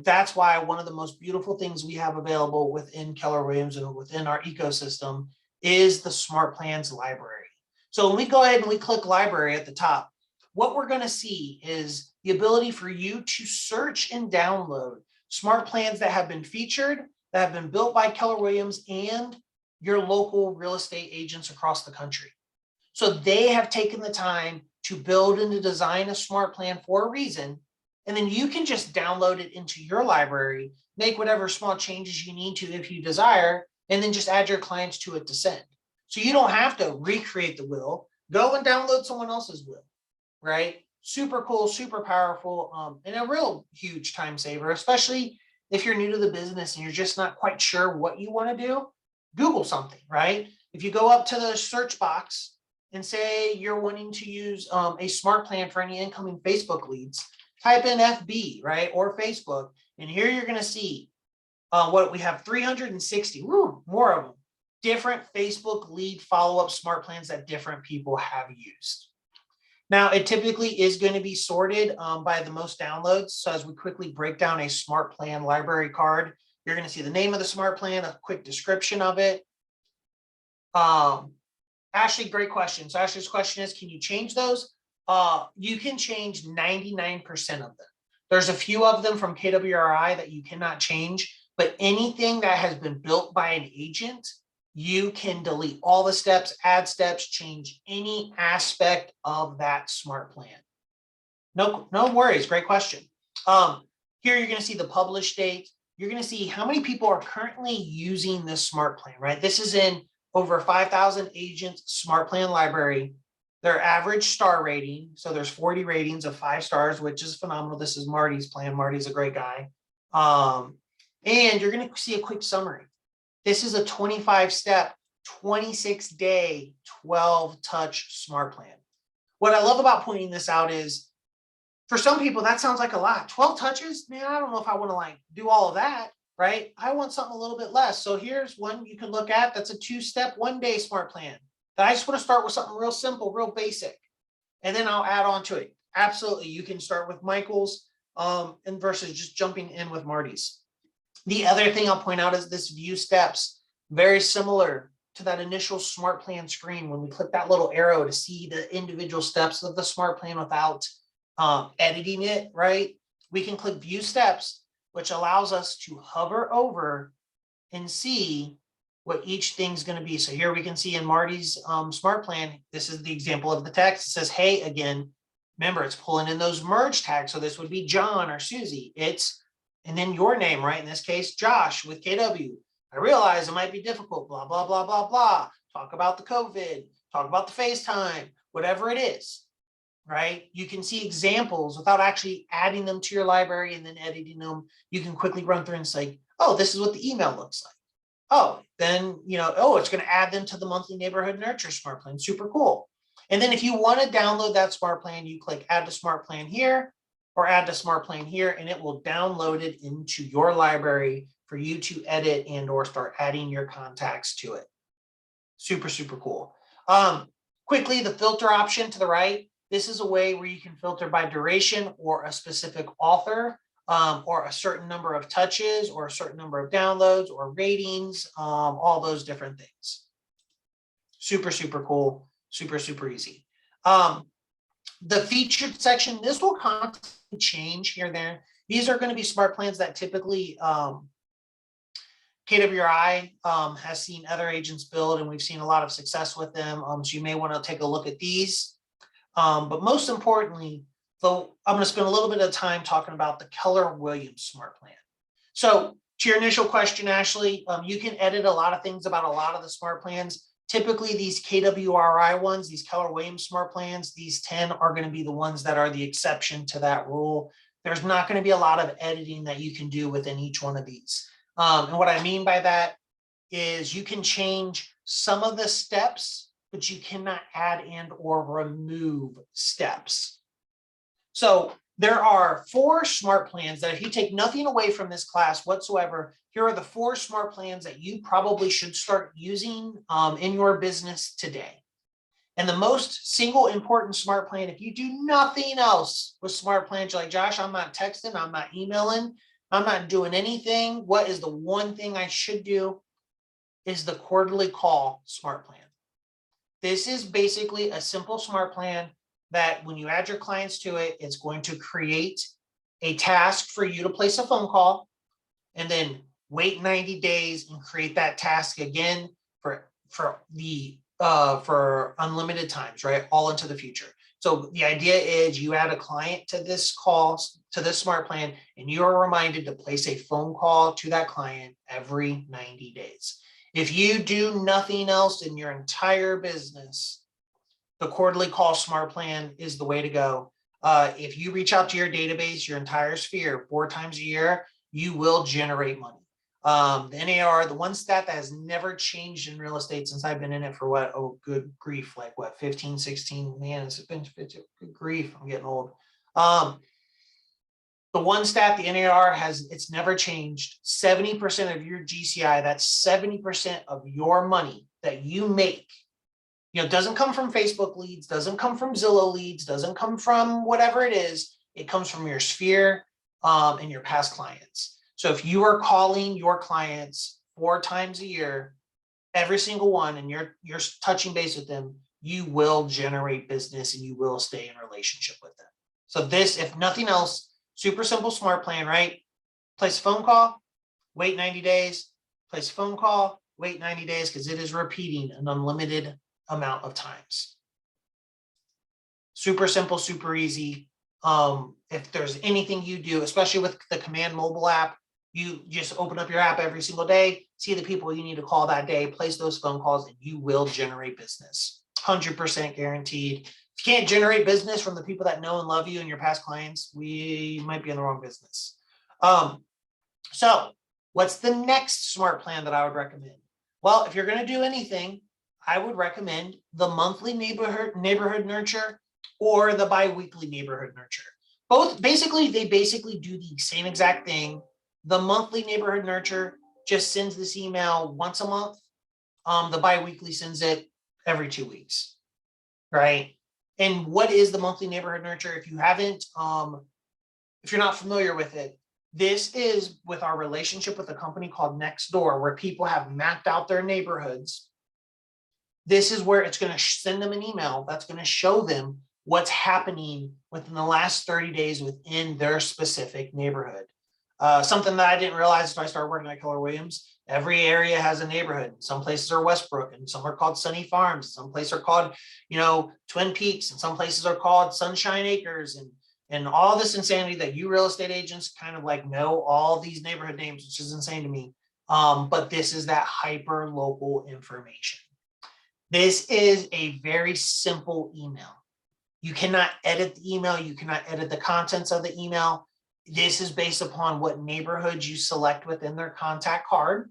That's why one of the most beautiful things we have available within Keller Williams and within our ecosystem is the Smart Plans library. So when we go ahead and we click library at the top, what we're going to see is the ability for you to search and download smart plans that have been featured, that have been built by Keller Williams and your local real estate agents across the country. So they have taken the time to build and to design a smart plan for a reason. And then you can just download it into your library, make whatever small changes you need to if you desire, and then just add your clients to it to send. So you don't have to recreate the wheel. Go and download someone else's will, right? Super cool, super powerful, and a real huge time saver, especially if you're new to the business and you're just not quite sure what you want to do. Google something, right? If you go up to the search box and say you're wanting to use a smart plan for any incoming Facebook leads, type in FB, right, or Facebook, and here you're going to see what we have 360, more of them, different Facebook lead follow-up smart plans that different people have used. Now, it typically is going to be sorted by the most downloads. So as we quickly break down a smart plan library card, you're going to see the name of the smart plan, a quick description of it. Ashley, great question. So Ashley's question is, can you change those? You can change 99% of them. There's a few of them from KWRI that you cannot change, but anything that has been built by an agent, you can delete all the steps, add steps, change any aspect of that smart plan. No worries. Great question. Here you're going to see the publish date. You're going to see how many people are currently using this smart plan, right? This is in over 5,000 agents smart plan library. Their average star rating. So there's 40 ratings of 5 stars, which is phenomenal. This is Marty's plan. Marty's a great guy. And you're going to see a quick summary. This is a 25-step, 26-day, 12-touch smart plan. What I love about pointing this out is, for some people, that sounds like a lot. 12 touches? Man, I don't know if I want to do all of that, right? I want something a little bit less. So here's one you can look at. That's a 2-step, 1-day smart plan. That I just want to start with something real simple, real basic. And then I'll add on to it. Absolutely. You can start with Michael's and versus just jumping in with Marty's. The other thing I'll point out is this view steps, very similar to that initial smart plan screen. When we click that little arrow to see the individual steps of the smart plan without editing it, right? We can click view steps, which allows us to hover over and see what each thing's going to be. So here we can see in Marty's smart plan, this is the example of the text. It says, hey, again, remember, it's pulling in those merge tags. So this would be John or Susie. And then your name, right? In this case, Josh with KW. I realize it might be difficult, blah, blah, blah, blah, blah. Talk about the COVID, talk about the FaceTime, whatever it is, right? You can see examples without actually adding them to your library and then editing them. You can quickly run through and say, oh, this is what the email looks like. Oh, then, it's going to add them to the monthly neighborhood nurture smart plan. Super cool. And then if you want to download that smart plan, you click add to smart plan here, or add to smart plan here, and it will download it into your library for you to edit and or start adding your contacts to it. Super, super cool. Quickly, the filter option to the right. This is a way where you can filter by duration or a specific author, or a certain number of touches or a certain number of downloads or ratings, all those different things. Super, super cool, super, super easy. The featured section, this will constantly change here and there. These are going to be smart plans that typically KWRI has seen other agents build, and we've seen a lot of success with them. So you may want to take a look at these. But most importantly, though, I'm going to spend a little bit of time talking about the Keller Williams Smart Plan. So to your initial question, Ashley, you can edit a lot of things about a lot of the smart plans. Typically, these KWRI ones, these Keller Williams Smart Plans, these 10 are going to be the ones that are the exception to that rule. There's not going to be a lot of editing that you can do within each one of these. And what I mean by that is you can change some of the steps, but you cannot add and or remove steps. So there are 4 smart plans that if you take nothing away from this class whatsoever, here are the 4 smart plans that you probably should start using in your business today. And the most single important smart plan, if you do nothing else with smart plans, you're like, Josh, I'm not texting, I'm not emailing, I'm not doing anything. What is the one thing I should do? Is the quarterly call smart plan. This is basically a simple smart plan that when you add your clients to it, it's going to create a task for you to place a phone call and then wait 90 days and create that task again for unlimited times, right? All into the future. So the idea is you add a client to this call, to this smart plan, and you are reminded to place a phone call to that client every 90 days. If you do nothing else in your entire business, the quarterly call smart plan is the way to go. If you reach out to your database, your entire sphere 4 times a year, you will generate money. The NAR, the one stat that has never changed in real estate since I've been in it for what, oh, good grief, like what, 15, 16, man, it's been good grief, I'm getting old. The one stat, the NAR has, it's never changed. 70% of your GCI, that's 70% of your money that you make, you know, doesn't come from Facebook leads, doesn't come from Zillow leads, doesn't come from whatever it is. It comes from your sphere and your past clients. So if you are calling your clients 4 times a year, every single one, and you're touching base with them, you will generate business and you will stay in relationship with them. So this, if nothing else, super simple smart plan, right? Place a phone call, wait 90 days, place a phone call, wait 90 days, because it is repeating an unlimited amount of times. Super simple, super easy. If there's anything you do, especially with the Command mobile app, you just open up your app every single day, see the people you need to call that day, place those phone calls, and you will generate business. 100% guaranteed. If you can't generate business from the people that know and love you and your past clients, we might be in the wrong business. So what's the next smart plan that I would recommend? Well, if you're going to do anything, I would recommend the monthly neighborhood nurture or the bi-weekly neighborhood nurture. Both basically, they basically do the same exact thing. The monthly neighborhood nurture just sends this email once a month. The bi-weekly sends it every 2 weeks, right? And what is the monthly neighborhood nurture? If you haven't, if you're not familiar with it, this is with our relationship with a company called Nextdoor, where people have mapped out their neighborhoods. This is where it's going to send them an email that's going to show them what's happening within the last 30 days within their specific neighborhood. Something that I didn't realize until I started working at Keller Williams. Every area has a neighborhood. Some places are Westbrook, and some are called Sunny Farms. Some places are called, you know, Twin Peaks, and some places are called Sunshine Acres, and all this insanity that you real estate agents kind of like know all these neighborhood names, which is insane to me. But this is that hyper local information. This is a very simple email. You cannot edit the email. You cannot edit the contents of the email. This is based upon what neighborhoods you select within their contact card.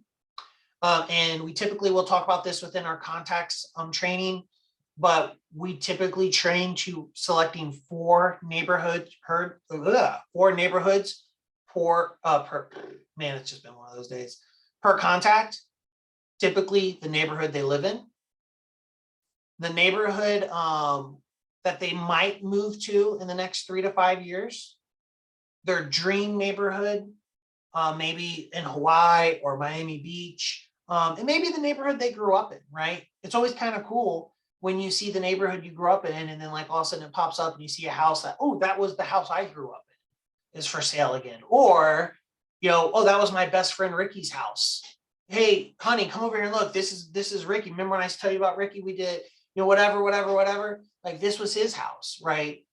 And we typically will talk about this within our contacts training. but we typically train to selecting four neighborhoods per, man, it's just been one of those days, per contact. Typically the neighborhood they live in, the neighborhood that they might move to in the next 3 to 5 years, their dream neighborhood, maybe in Hawaii or Miami Beach, and maybe the neighborhood they grew up in, right? It's always kind of cool when you see the neighborhood you grew up in, and then like all of a sudden it pops up and you see a house that, oh, that was the house I grew up in, is for sale again. Or, oh, that was my best friend Ricky's house. Hey, honey, come over here and look. This is Ricky. Remember when I tell you about Ricky? We did, whatever. Like this was his house, right?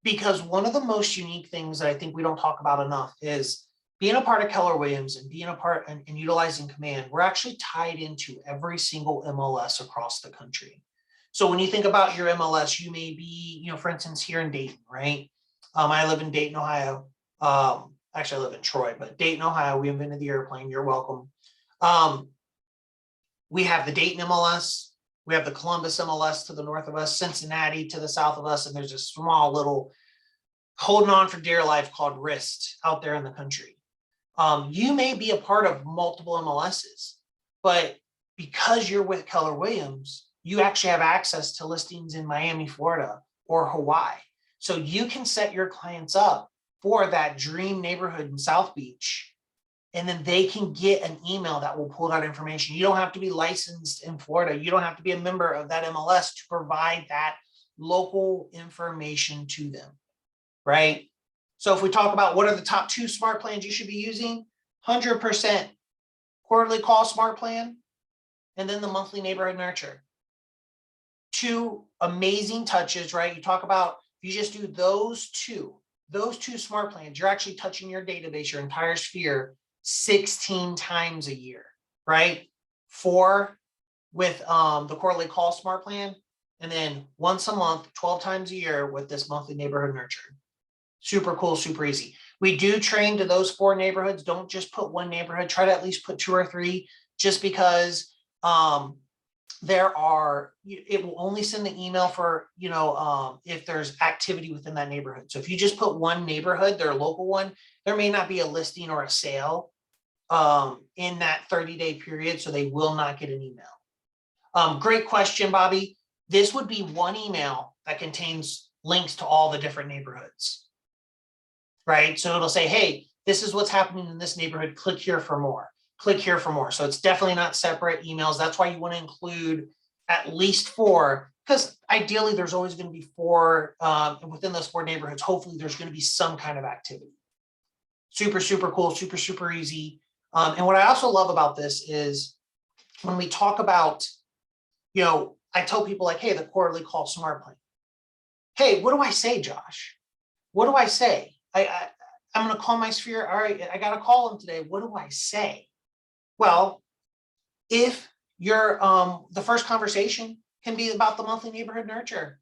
Because one of the most unique things that I think we don't talk about enough is being a part of Keller Williams and being a part and utilizing Command. We're actually tied into every single MLS across the country. So when you think about your MLS, you may be, for instance, here in Dayton, right? I live in Dayton, Ohio. Actually, I live in Troy, but Dayton, Ohio. We invented the airplane. You're welcome. We have the Dayton MLS. We have the Columbus MLS to the north of us, Cincinnati to the south of us, and there's a small little holding on for dear life called Wrist out there in the country. You may be a part of multiple MLSs, but because you're with Keller Williams, you actually have access to listings in Miami, Florida, or Hawaii. So you can set your clients up for that dream neighborhood in South Beach, and then they can get an email that will pull that information. You don't have to be licensed in Florida. You don't have to be a member of that MLS to provide that local information to them, right? So if we talk about what are the top 2 smart plans you should be using, 100% quarterly call smart plan, and then the monthly neighborhood nurture. 2 amazing touches, right? You talk about, if you just do those two smart plans, you're actually touching your database, your entire sphere, 16 times a year, right? 4 with the quarterly call smart plan, and then once a month, 12 times a year with this monthly neighborhood nurture. Super cool, super easy. We do train to those 4 neighborhoods. Don't just put one neighborhood, try to at least put 2 or 3, just because it will only send the email for, if there's activity within that neighborhood. So if you just put one neighborhood, their local one, there may not be a listing or a sale in that 30-day period, so they will not get an email. Great question, Bobby. This would be one email that contains links to all the different neighborhoods, right? So it'll say, hey, this is what's happening in this neighborhood. Click here for more. Click here for more. So it's definitely not separate emails. That's why you want to include at least 4, because ideally there's always going to be 4 within those 4 neighborhoods. Hopefully there's going to be some kind of activity. Super, super cool, super, super easy. And what I also love about this is when we talk about, I tell people like, hey, the quarterly call smart plan. Hey, what do I say, Josh? What do I say? I'm going to call my sphere. All right, I got to call him today. What do I say? Well, if you're the first conversation can be about the monthly neighborhood nurture.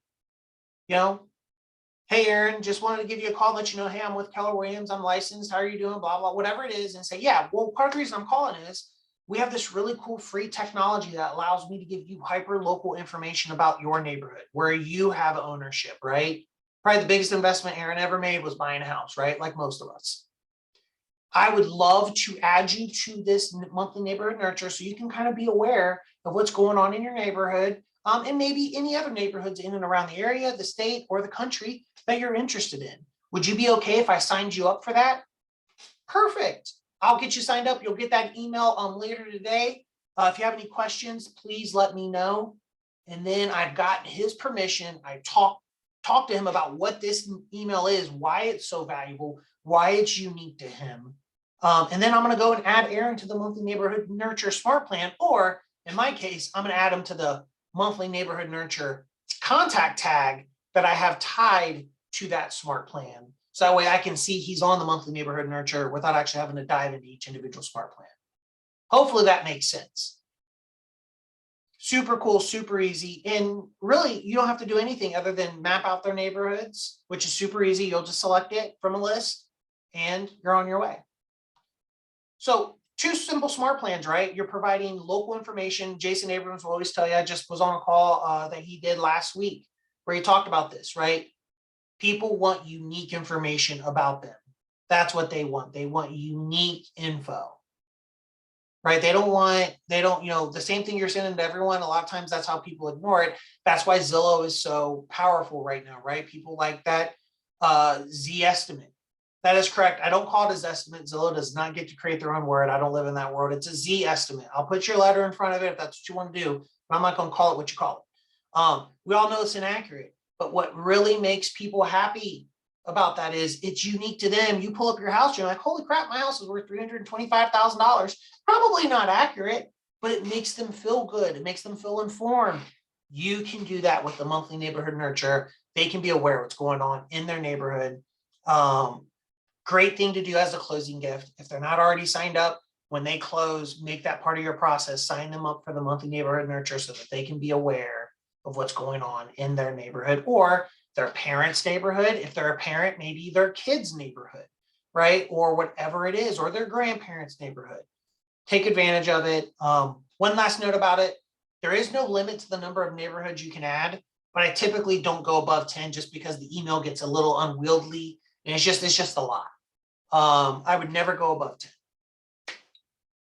Hey, Aaron, just wanted to give you a call, let you know, hey, I'm with Keller Williams. I'm licensed. How are you doing? Blah, blah, whatever it is. And say, yeah, well, part of the reason I'm calling is we have this really cool free technology that allows me to give you hyper local information about your neighborhood where you have ownership, right? Probably the biggest investment Aaron ever made was buying a house, right? Like most of us. I would love to add you to this monthly neighborhood nurture so you can kind of be aware of what's going on in your neighborhood, and maybe any other neighborhoods in and around the area, the state, or the country that you're interested in. Would you be okay if I signed you up for that? Perfect. I'll get you signed up. You'll get that email later today. If you have any questions, please let me know. And then I've got his permission. I talked to him about what this email is, why it's so valuable, why it's unique to him. And then I'm going to go and add Aaron to the monthly neighborhood nurture smart plan, or in my case, I'm going to add him to the monthly neighborhood nurture contact tag that I have tied to that smart plan. So that way I can see he's on the monthly neighborhood nurture without actually having to dive into each individual smart plan. Hopefully that makes sense. Super cool, super easy. And really, you don't have to do anything other than map out their neighborhoods, which is super easy. You'll just select it from a list and you're on your way. So two simple smart plans, right? You're providing local information. Jason Abrams will always tell you, I just was on a call that he did last week where he talked about this, right? People want unique information about them. That's what they want. They want unique info, right? They don't, the same thing you're sending to everyone. A lot of times that's how people ignore it. That's why Zillow is so powerful right now, right? People like that Zestimate. That is correct. I don't call it a Zestimate. Zillow does not get to create their own word. I don't live in that world. It's a Zestimate. I'll put your letter in front of it if that's what you want to do, but I'm not going to call it what you call it. We all know it's inaccurate, but what really makes people happy about that is it's unique to them. You pull up your house, you're like, holy crap, my house is worth $325,000. Probably not accurate, but it makes them feel good. It makes them feel informed. You can do that with the monthly neighborhood nurture. They can be aware of what's going on in their neighborhood. Great thing to do as a closing gift. If they're not already signed up, when they close, make that part of your process, sign them up for the monthly neighborhood nurture so that they can be aware of what's going on in their neighborhood or their parents' neighborhood. If they're a parent, maybe their kids' neighborhood, right? Or whatever it is, or their grandparents' neighborhood. Take advantage of it. One last note about it. There is no limit to the number of neighborhoods you can add, but I typically don't go above 10 just because the email gets a little unwieldy and it's just a lot. I would never go above 10.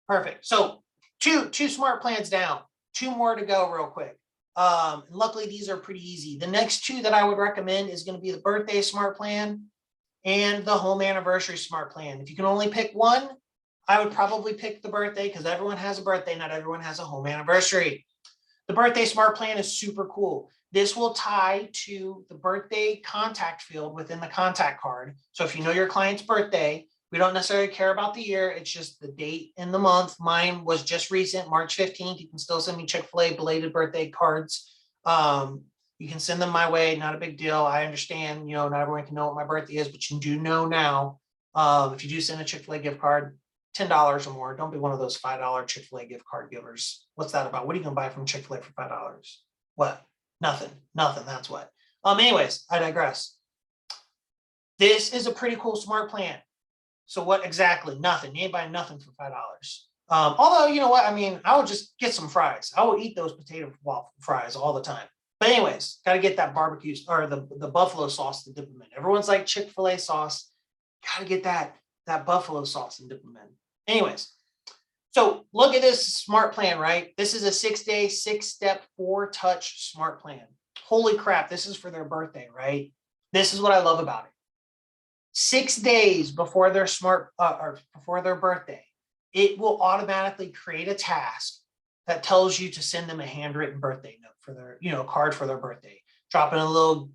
Perfect. So two smart plans down, two more to go real quick. Luckily, these are pretty easy. The next two that I would recommend is going to be the birthday smart plan and the home anniversary smart plan. If you can only pick one, I would probably pick the birthday because everyone has a birthday. Not everyone has a home anniversary. The birthday smart plan is super cool. This will tie to the birthday contact field within the contact card. So if you know your client's birthday, we don't necessarily care about the year. It's just the date and the month. Mine was just recent, March 15th. You can still send me Chick-fil-A belated birthday cards. You can send them my way. Not a big deal. I understand, not everyone can know what my birthday is, but you do know now. If you do send a Chick-fil-A gift card, $10 or more. Don't be one of those $5 Chick-fil-A gift card givers. What's that about? What are you going to buy from Chick-fil-A for $5? What? Nothing. That's what. Anyways, I digress. This is a pretty cool smart plan. So what exactly? Nothing. You ain't buying nothing for $5. Although, you know what? I mean, I would just get some fries. I will eat those potato waffle fries all the time. But anyways, got to get that barbecue or the buffalo sauce to dip them in. Everyone's like Chick-fil-A sauce. Got to get that buffalo sauce and dip them in. Anyways, so look at this smart plan, right? This is a 6-day, 6-step, 4-touch smart plan. Holy crap, this is for their birthday, right? This is what I love about it. 6 days before their or before their birthday, it will automatically create a task that tells you to send them a handwritten birthday note for their, card for their birthday. Drop in a little,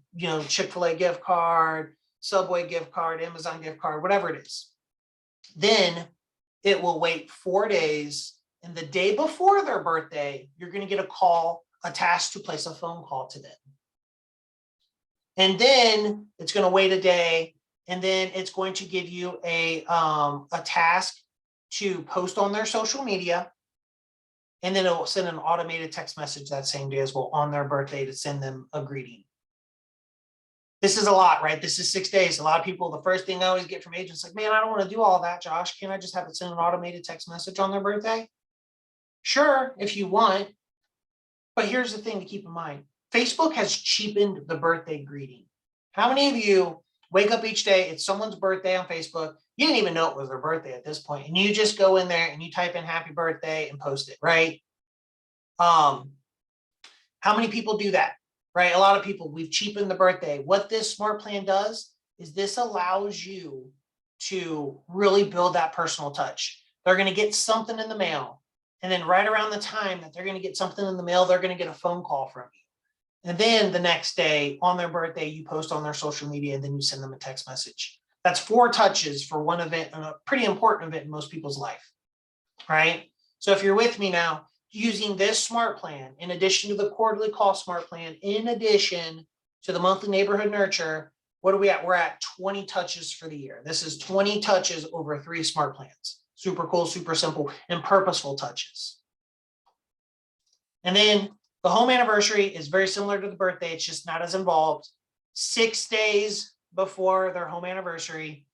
Chick-fil-A gift card, Subway gift card, Amazon gift card, whatever it is. Then it will wait 4 days. And the day before their birthday, you're going to get a task to place a phone call to them. And then it's going to wait a day. And then it's going to give you a task to post on their social media. And then it will send an automated text message that same day as well on their birthday to send them a greeting. This is a lot, right? This is 6 days. A lot of people, the first thing I always get from agents like, man, I don't want to do all that, Josh. Can't I just have it send an automated text message on their birthday? Sure, if you want. But here's the thing to keep in mind. Facebook has cheapened the birthday greeting. How many of you wake up each day, it's someone's birthday on Facebook, you didn't even know it was their birthday at this point, and you just go in there and you type in happy birthday and post it, right? How many people do that? Right? A lot of people, we've cheapened the birthday. What this smart plan does is this allows you to really build that personal touch. They're going to get something in the mail. And then right around the time that they're going to get something in the mail, they're going to get a phone call from you. And then the next day on their birthday, you post on their social media and then you send them a text message. That's 4 touches for one event, a pretty important event in most people's life, right? So if you're with me now, using this smart plan, in addition to the quarterly call smart plan, in addition to the monthly neighborhood nurture, what are we at? We're at 20 touches for the year. This is 20 touches over 3 smart plans. Super cool, super simple, and purposeful touches. And then the home anniversary is very similar to the birthday. It's just not as involved. 6 days before their home anniversary,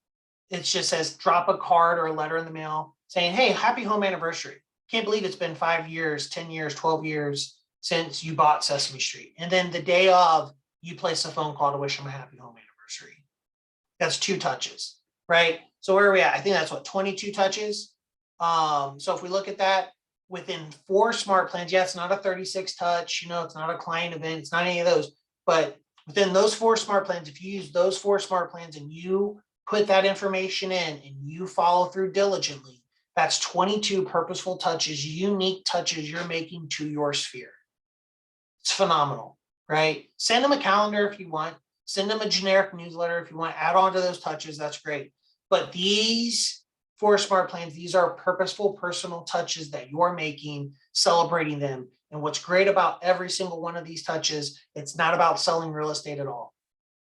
it just says drop a card or a letter in the mail saying, hey, happy home anniversary. Can't believe it's been 5 years, 10 years, 12 years since you bought Sesame Street. And then the day of, you place a phone call to wish them a happy home anniversary. That's 2 touches, right? So where are we at? I think that's what, 22 touches. So if we look at that within 4 smart plans, yeah, it's not a 36 touch, it's not a client event, it's not any of those, but within those 4 smart plans, if you use those 4 smart plans and you put that information in and you follow through diligently, that's 22 purposeful touches, unique touches you're making to your sphere. It's phenomenal, right? Send them a calendar if you want. Send them a generic newsletter if you want. Add on to those touches, that's great. But these 4 smart plans, these are purposeful personal touches that you're making, celebrating them. And what's great about every single one of these touches, it's not about selling real estate at all.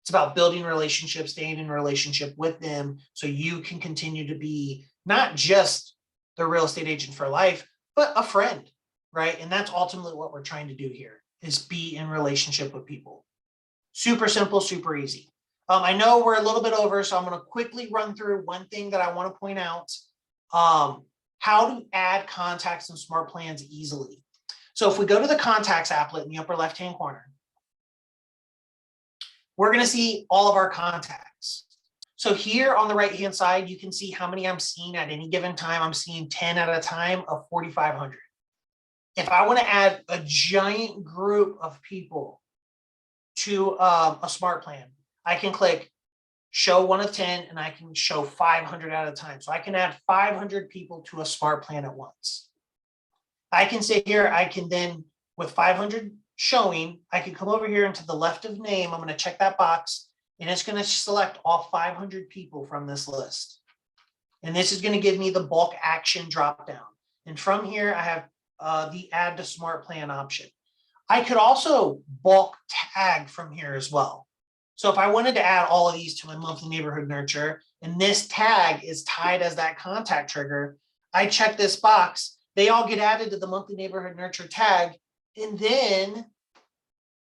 It's about building relationships, staying in relationship with them so you can continue to be not just the real estate agent for life, but a friend, right? And that's ultimately what we're trying to do here, is be in relationship with people. Super simple, super easy. I know we're a little bit over, so I'm going to quickly run through one thing that I want to point out. How to add contacts and smart plans easily. So if we go to the contacts applet in the upper left-hand corner, we're going to see all of our contacts. So here on the right-hand side, you can see how many I'm seeing at any given time. I'm seeing 10 at a time of 4,500. If I want to add a giant group of people to a smart plan, I can click show 1 of 10 and I can show 500 at a time. So I can add 500 people to a smart plan at once. I can say here, I can then, with 500 showing, I can come over here into the left of name. I'm going to check that box and it's going to select all 500 people from this list. And this is going to give me the bulk action dropdown. And from here, I have the add to smart plan option. I could also bulk tag from here as well. So if I wanted to add all of these to my monthly neighborhood nurture, and this tag is tied as that contact trigger, I check this box, they all get added to the monthly neighborhood nurture tag, and then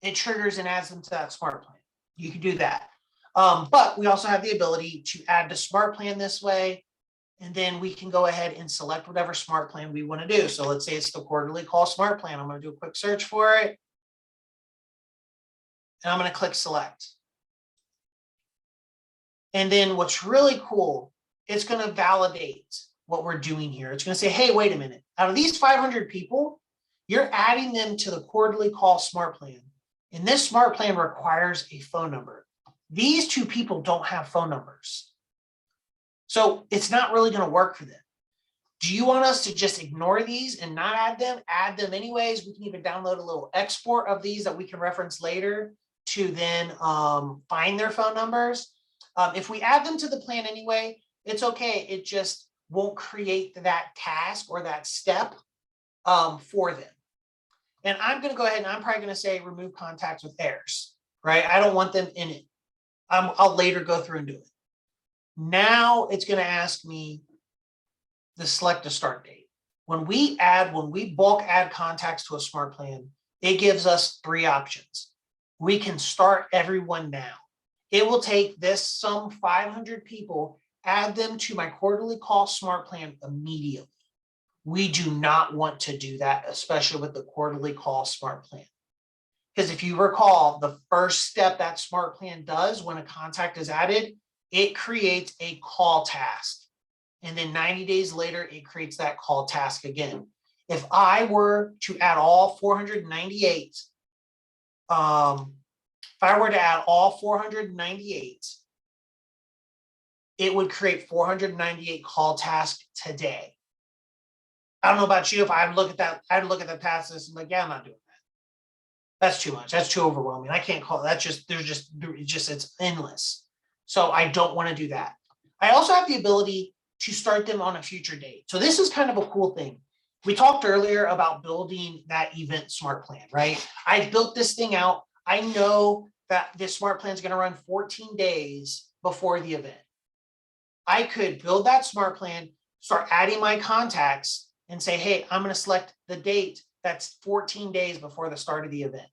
it triggers and adds them to that smart plan. You can do that. But we also have the ability to add to smart plan this way, and then we can go ahead and select whatever smart plan we want to do. So let's say it's the quarterly call smart plan. I'm going to do a quick search for it. And I'm going to click select. And then what's really cool, it's going to validate what we're doing here. It's going to say, hey, wait a minute. Out of these 500 people, you're adding them to the quarterly call smart plan. And this smart plan requires a phone number. These 2 people don't have phone numbers. So it's not really going to work for them. Do you want us to just ignore these and not add them? Add them anyways. We can even download a little export of these that we can reference later to then find their phone numbers. If we add them to the plan anyway, it's okay. It just won't create that task or that step for them. And I'm going to go ahead and I'm probably going to say remove contacts with errors, right? I don't want them in it. I'll later go through and do it. Now it's going to ask me to select a start date. When we bulk add contacts to a smart plan, it gives us 3 options. We can start everyone now. It will take some 500 people, add them to my quarterly call smart plan immediately. We do not want to do that, especially with the quarterly call smart plan. Because if you recall, the first step that smart plan does when a contact is added, it creates a call task. And then 90 days later, it creates that call task again. If I were to add all 498, it would create 498 call tasks today. I don't know about you. If I'd look at that, task list and like, yeah, I'm not doing that. That's too much. That's too overwhelming. I can't call it. That's just, it's endless. So I don't want to do that. I also have the ability to start them on a future date. So this is kind of a cool thing. We talked earlier about building that event smart plan, right? I built this thing out. I know that this smart plan is going to run 14 days before the event. I could build that smart plan, start adding my contacts and say, hey, I'm going to select the date that's 14 days before the start of the event,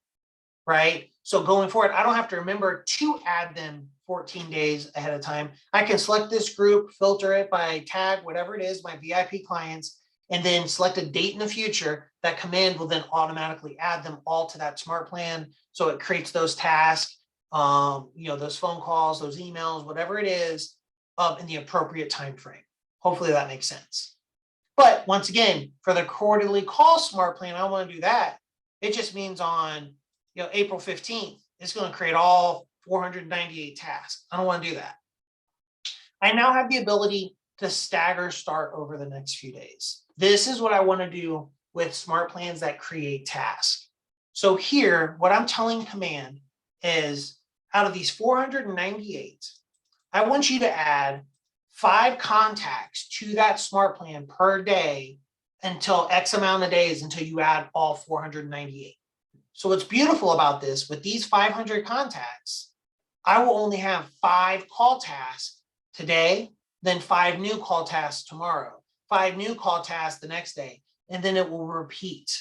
right? So going forward, I don't have to remember to add them 14 days ahead of time. I can select this group, filter it by tag, whatever it is, my VIP clients, and then select a date in the future. That command will then automatically add them all to that smart plan. So it creates those tasks, those phone calls, those emails, whatever it is, in the appropriate time frame. Hopefully that makes sense. But once again, for the quarterly call smart plan, I don't want to do that. It just means on April 15th, it's going to create all 498 tasks. I don't want to do that. I now have the ability to stagger start over the next few days. This is what I want to do with smart plans that create tasks. So here, what I'm telling Command is out of these 498, I want you to add 5 contacts to that smart plan per day until X amount of days until you add all 498. So what's beautiful about this, with these 500 contacts, I will only have 5 call tasks today, then 5 new call tasks tomorrow, 5 new call tasks the next day, and then it will repeat,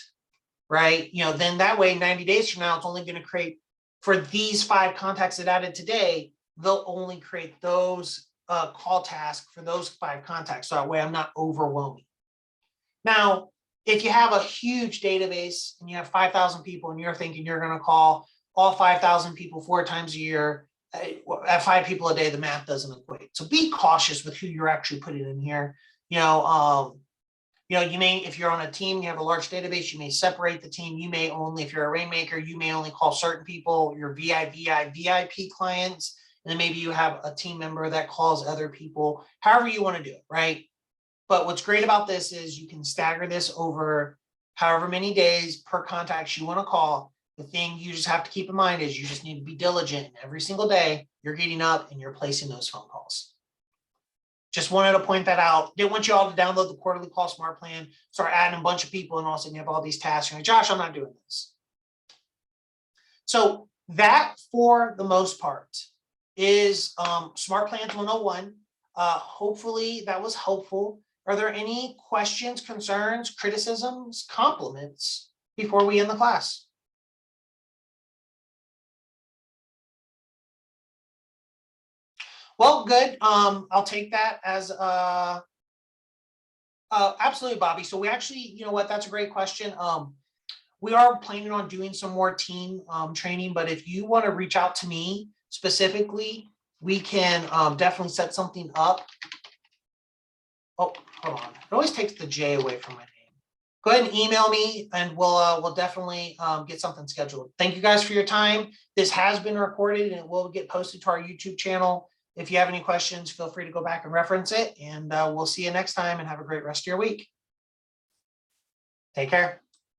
right? Then that way, 90 days from now, it's only going to create, for these 5 contacts that added today, they'll only create those call tasks for those 5 contacts. So that way I'm not overwhelming. Now, if you have a huge database and you have 5,000 people and you're thinking you're going to call all 5,000 people 4 times a year at 5 people a day, the math doesn't equate. So be cautious with who you're actually putting in here. You may, if you're on a team, you have a large database, you may separate the team. You may only, if you're a rainmaker, you may only call certain people, your VIP clients, and then maybe you have a team member that calls other people, however you want to do it, right? But what's great about this is you can stagger this over however many days per contacts you want to call. The thing you just have to keep in mind is you just need to be diligent. Every single day you're getting up and you're placing those phone calls. Just wanted to point that out. Didn't want you all to download the quarterly call smart plan, start adding a bunch of people, and all of a sudden you have all these tasks. You're like, Josh, I'm not doing this. So that, for the most part, is Smart Plans 101. Hopefully that was helpful. Are there any questions, concerns, criticisms, compliments before we end the class? Well, good. I'll take that as absolutely, Bobby. So we actually, you know what, that's a great question. We are planning on doing some more team training, but if you want to reach out to me specifically, we can definitely set something up. Oh, hold on. It always takes the J away from my name. Go ahead and email me and we'll definitely get something scheduled. Thank you guys for your time. This has been recorded and it will get posted to our YouTube channel. If you have any questions, feel free to go back and reference it, and we'll see you next time, and have a great rest of your week. Take care.